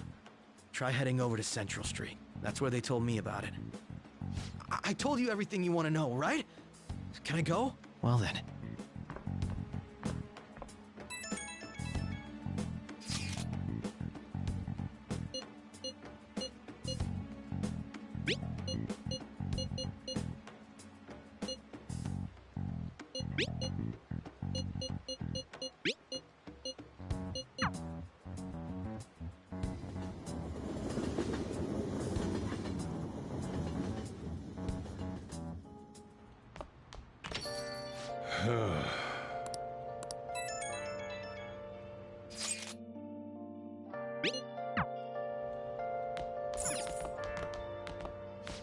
try heading over to Central Street. That's where they told me about it. I told you everything you want to know, right? Can I go? Well then.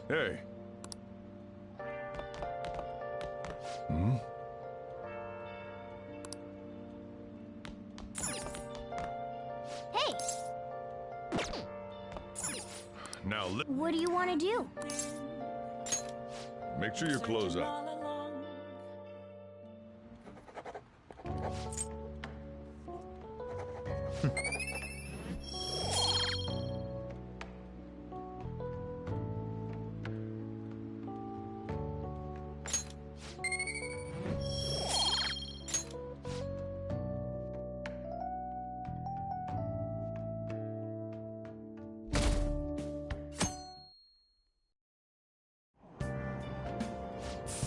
Hey. Hmm? Hey! Now, What do you want to do? make sure you close up.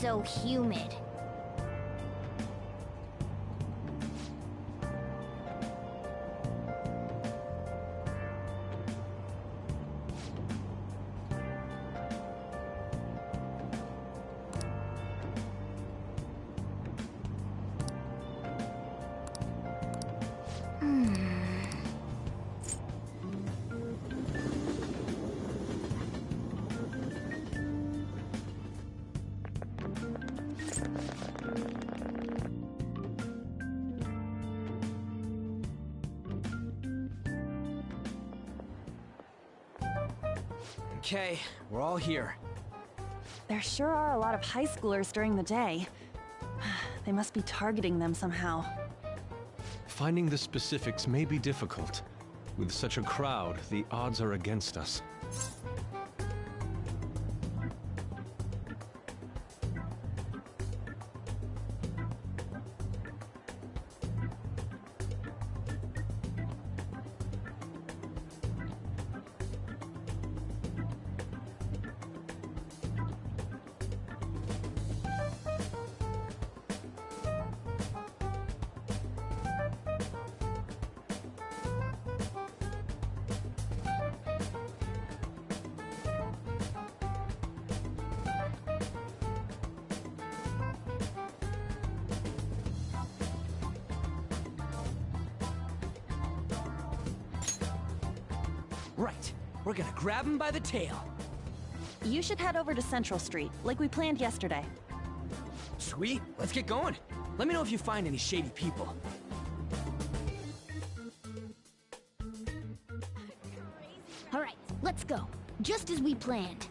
So humid. Okay, we're all here. There sure are a lot of high schoolers during the day. They must be targeting them somehow. Finding the specifics may be difficult. With such a crowd, the odds are against us. Right, we're gonna grab him by the tail. You should head over to Central Street, like we planned yesterday. Sweet, let's get going. Let me know if you find any shady people. All right, let's go. Just as we planned.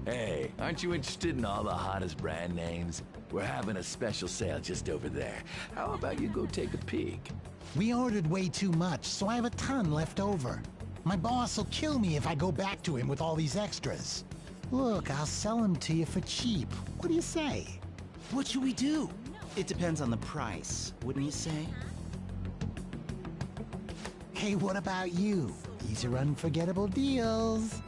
Hey, aren't you interested in all the hottest brand names? We're having a special sale just over there. How about you go take a peek? We ordered way too much, so I have a ton left over. My boss will kill me if I go back to him with all these extras. Look, I'll sell them to you for cheap. What do you say? What should we do? It depends on the price, wouldn't you say? Hey, what about you? These are unforgettable deals.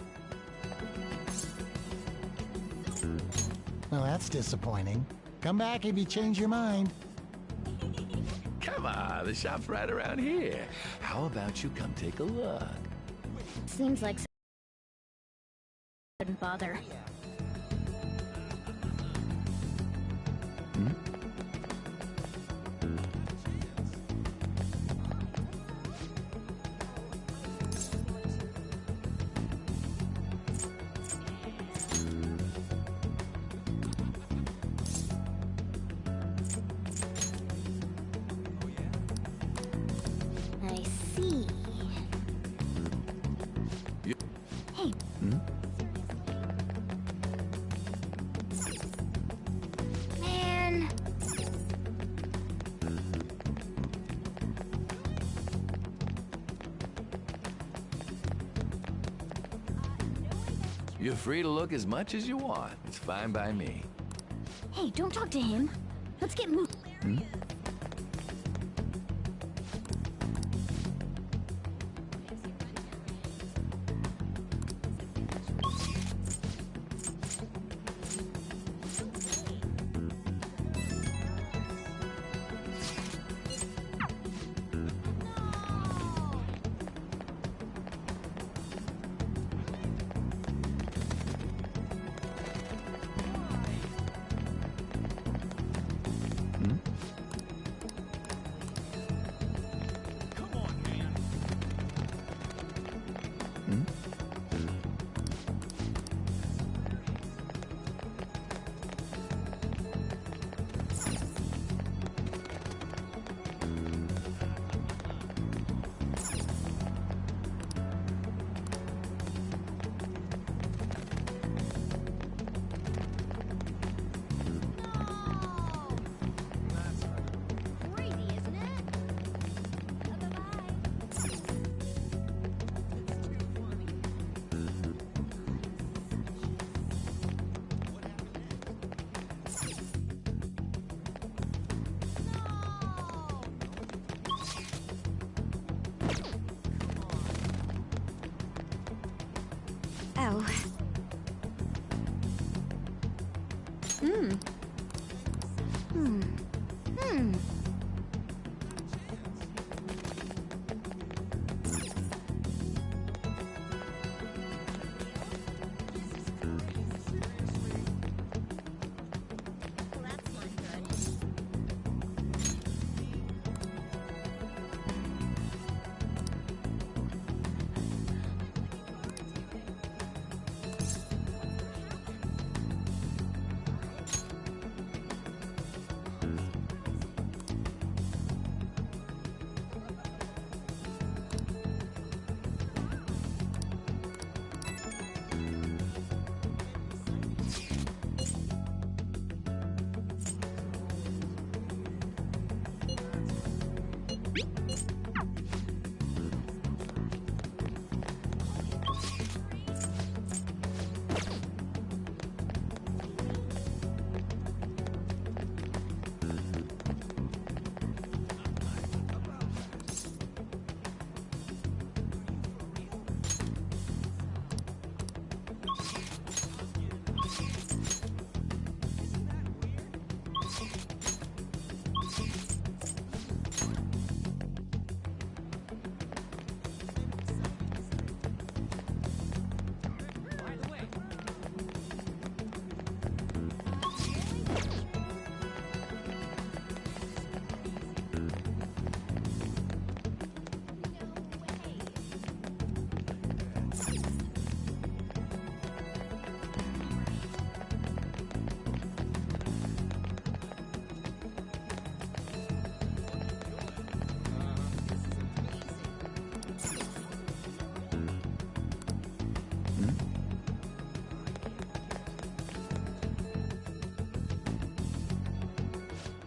Well, that's disappointing. Come back if you change your mind. Come on, the shop's right around here. How about you come take a look? Seems like wouldn't bother. I see. Hey. You're free to look as much as you want. It's fine by me. Hey, don't talk to him. Let's get moving. Hmm? Oh. Hmm. Hmm. Hmm.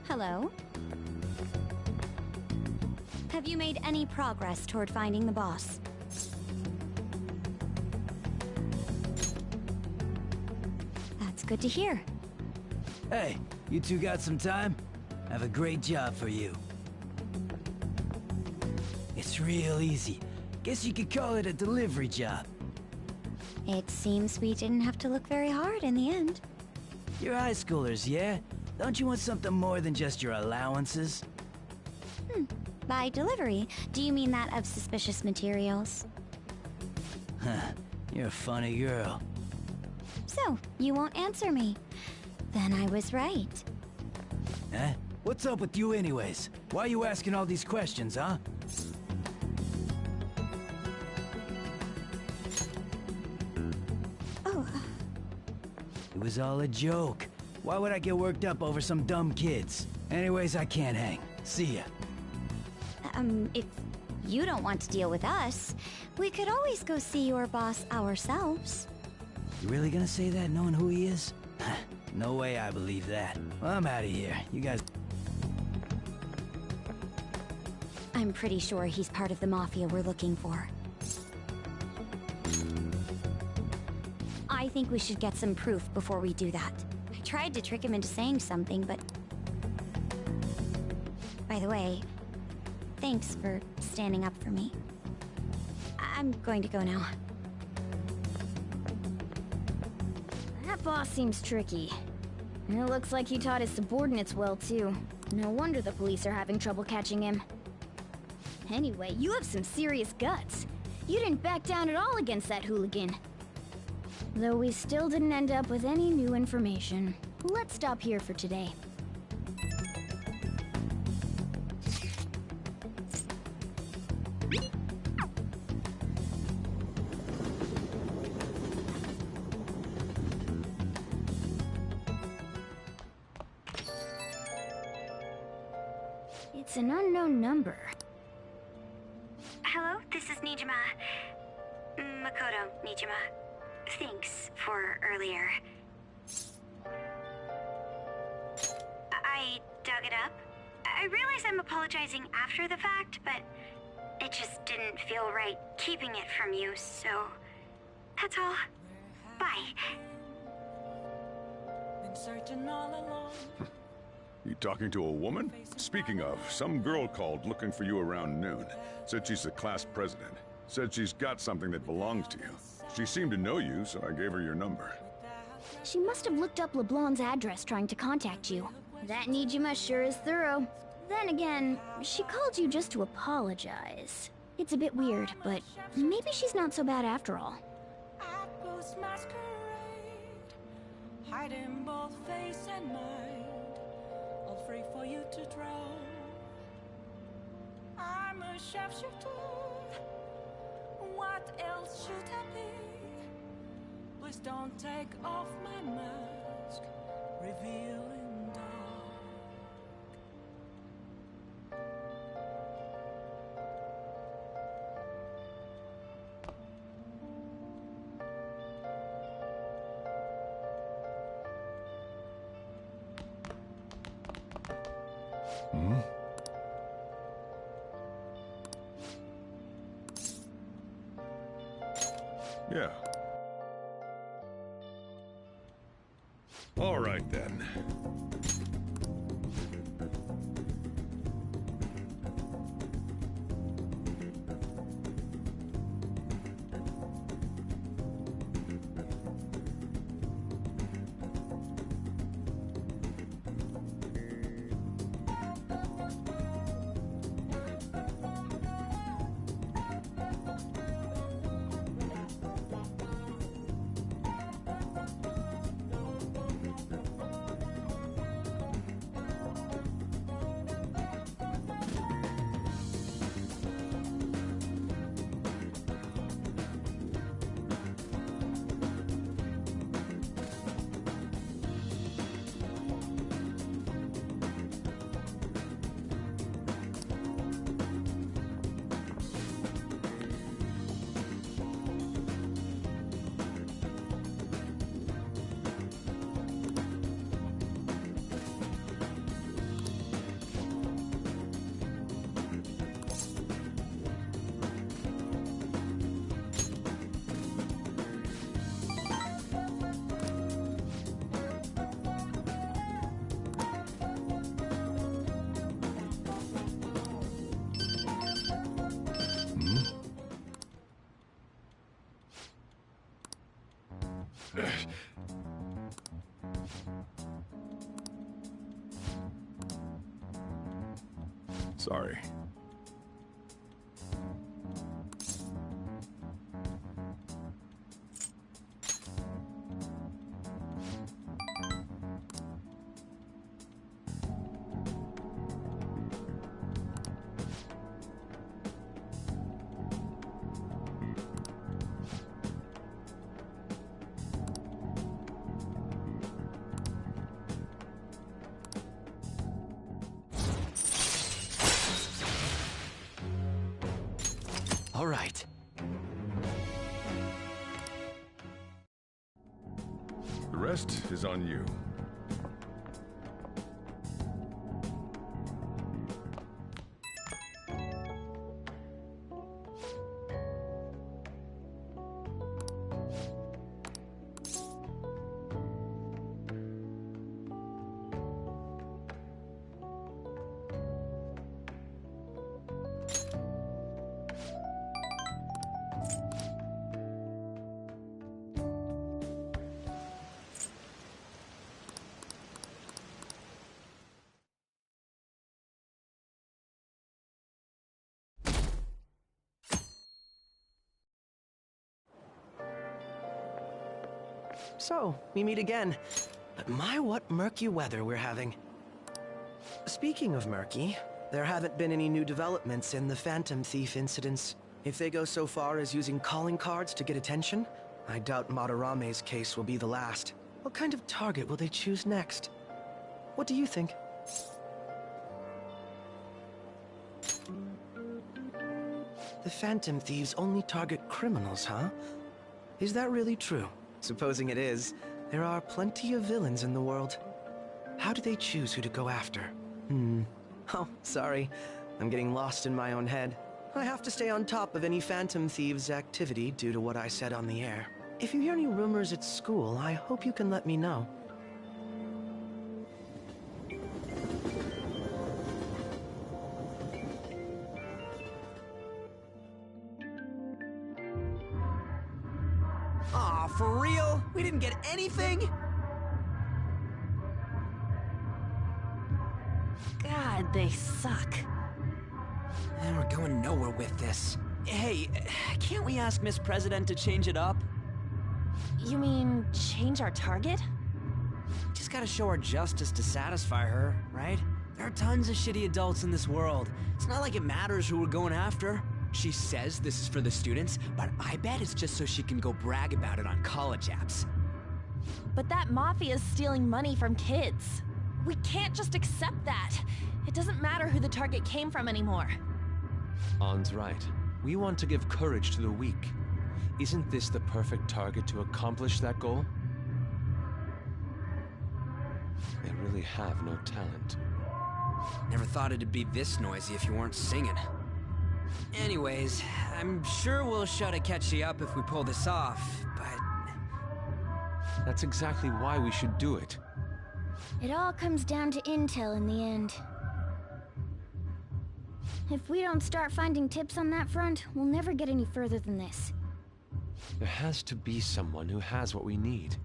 Hello? Have you made any progress toward finding the boss? That's good to hear. Hey, you two got some time? I have a great job for you. It's real easy. Guess you could call it a delivery job. It seems we didn't have to look very hard in the end. You're high schoolers, yeah? Don't you want something more than just your allowances? By delivery, do you mean that of suspicious materials? Huh, you're a funny girl. So, you won't answer me. Then I was right. Huh? What's up with you anyways? Why are you asking all these questions, huh? Oh. It was all a joke. Why would I get worked up over some dumb kids? Anyways, I can't hang. See ya. If you don't want to deal with us, we could always go see your boss ourselves. You really gonna say that knowing who he is? No way I believe that. Well, I'm out of here. You guys... I'm pretty sure he's part of the Mafia we're looking for. I think we should get some proof before we do that. I tried to trick him into saying something, but... By the way, thanks for standing up for me. I'm going to go now. That boss seems tricky. And it looks like he taught his subordinates well, too. No wonder the police are having trouble catching him. Anyway, you have some serious guts. You didn't back down at all against that hooligan. Though we still didn't end up with any new information. Let's stop here for today. It's an unknown number. Hello, this is Nijima. Makoto Nijima. Thanks for earlier. I dug it up. I realize I'm apologizing after the fact, but it just didn't feel right keeping it from you, so that's all. Bye. Been searching all along. You talking to a woman? Speaking of, some girl called looking for you around noon. Said she's the class president. Said she's got something that belongs to you. She seemed to know you, so I gave her your number. She must have looked up LeBlanc's address trying to contact you. That Nijima sure is thorough. Then again, she called you just to apologize. It's a bit weird, but maybe she's not so bad after all. Outpost masquerade, hiding both face and mind, all free for you to draw. I'm a sharpshooter. What else should I be? Please don't take off my mask, revealing dark. Hmm? Yeah. All right, then. Sorry. All right. The rest is on you. So, we meet again. But my, what murky weather we're having. Speaking of murky, there haven't been any new developments in the Phantom Thief incidents. If they go so far as using calling cards to get attention, I doubt Madarame's case will be the last. What kind of target will they choose next? What do you think? The Phantom Thieves only target criminals, huh? Is that really true? Supposing it is, there are plenty of villains in the world. How do they choose who to go after? Oh, sorry. I'm getting lost in my own head. I have to stay on top of any Phantom Thieves' activity due to what I said on the air. If you hear any rumors at school, I hope you can let me know. Aw, for real? We didn't get anything? God, they suck. And we're going nowhere with this. Hey, can't we ask Miss President to change it up? You mean change our target? Just gotta show her justice to satisfy her, right? There are tons of shitty adults in this world. It's not like it matters who we're going after. She says this is for the students, but I bet it's just so she can go brag about it on college apps. But that mafia's stealing money from kids. We can't just accept that. It doesn't matter who the target came from anymore. An's right. We want to give courage to the weak. Isn't this the perfect target to accomplish that goal? They really have no talent. Never thought it'd be this noisy if you weren't singing. Anyways, I'm sure we'll show to catch you up if we pull this off, but... That's exactly why we should do it. It all comes down to intel in the end. If we don't start finding tips on that front, we'll never get any further than this. There has to be someone who has what we need.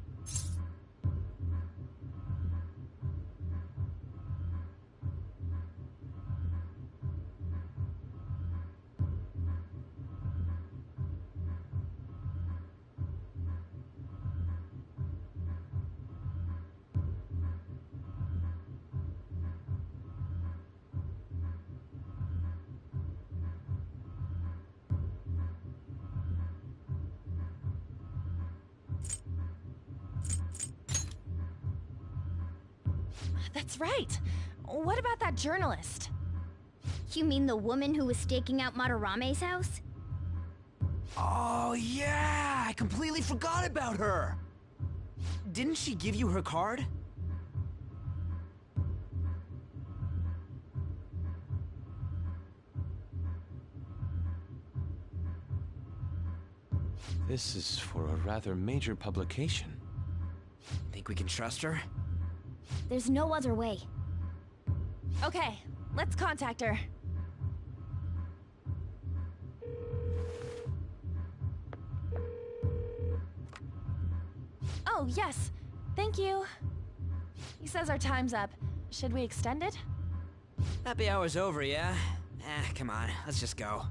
That's right. What about that journalist? You mean the woman who was staking out Madarame's house? Oh, yeah! I completely forgot about her! Didn't she give you her card? This is for a rather major publication. Think we can trust her? There's no other way. Okay, let's contact her. Oh, yes. Thank you. He says our time's up. Should we extend it? Happy hour's over, yeah? Come on, let's just go.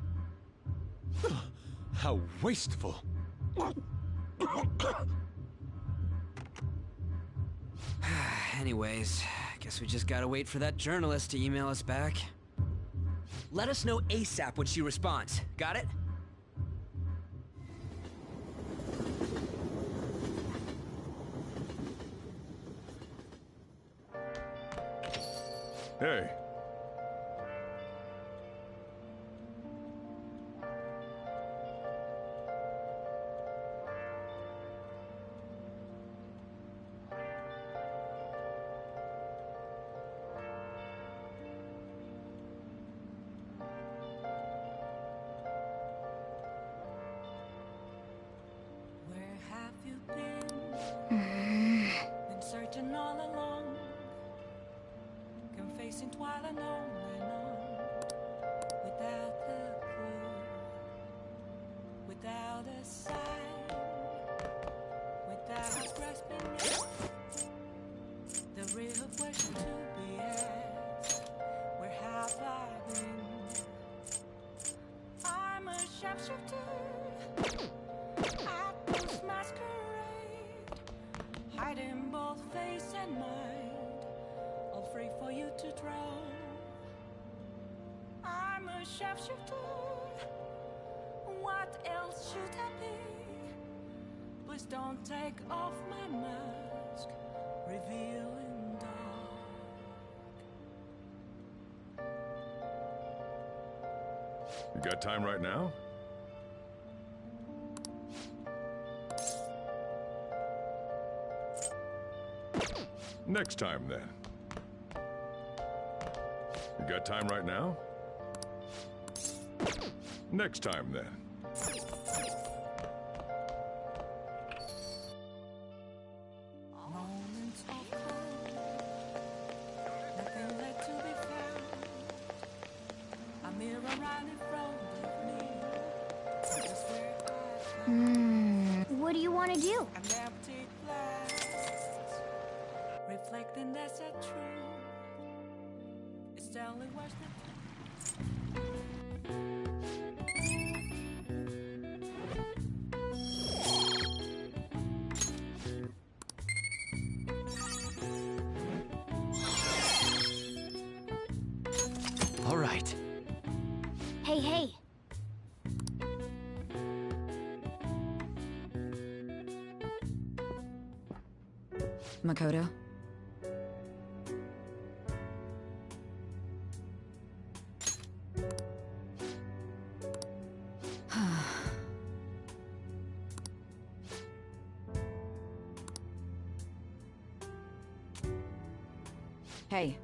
How wasteful. Anyways, guess we just gotta wait for that journalist to email us back. Let us know ASAP when she responds. Got it? Hey. Where have you been? Been searching all along, confessing while and on and on, without a clue, without a sign, without grasping it. The real question to be asked: where have I been? I'm a sharpshooter. I post masquerade hiding both face and mind, all free for you to draw. I'm a sharpshooter. What else should I be? Please don't take off my mask, revealing dark. You got time right now? Next time, then. You got time right now? Next time, then. Moments of calm, nothing left to be found. A mirror right in front of me. Just where What do you want to do? an empty glass, reflecting that's a truth. It's only worse than All right. Hey, hey. Makoto? Hey.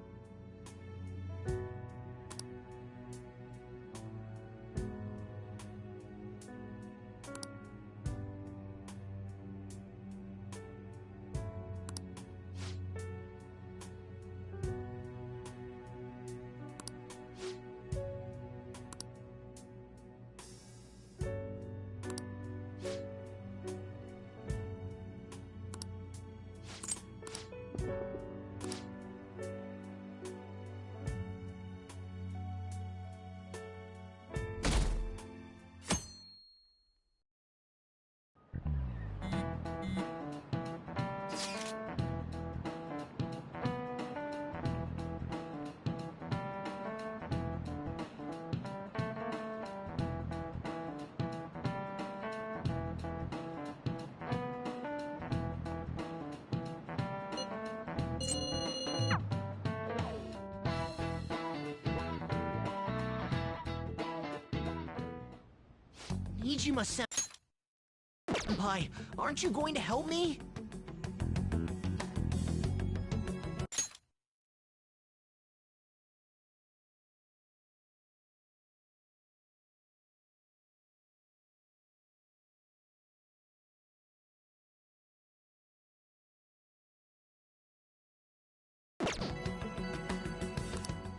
Nijima-senpai, aren't you going to help me?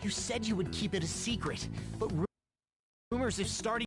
You said you would keep it a secret, but rumors have started.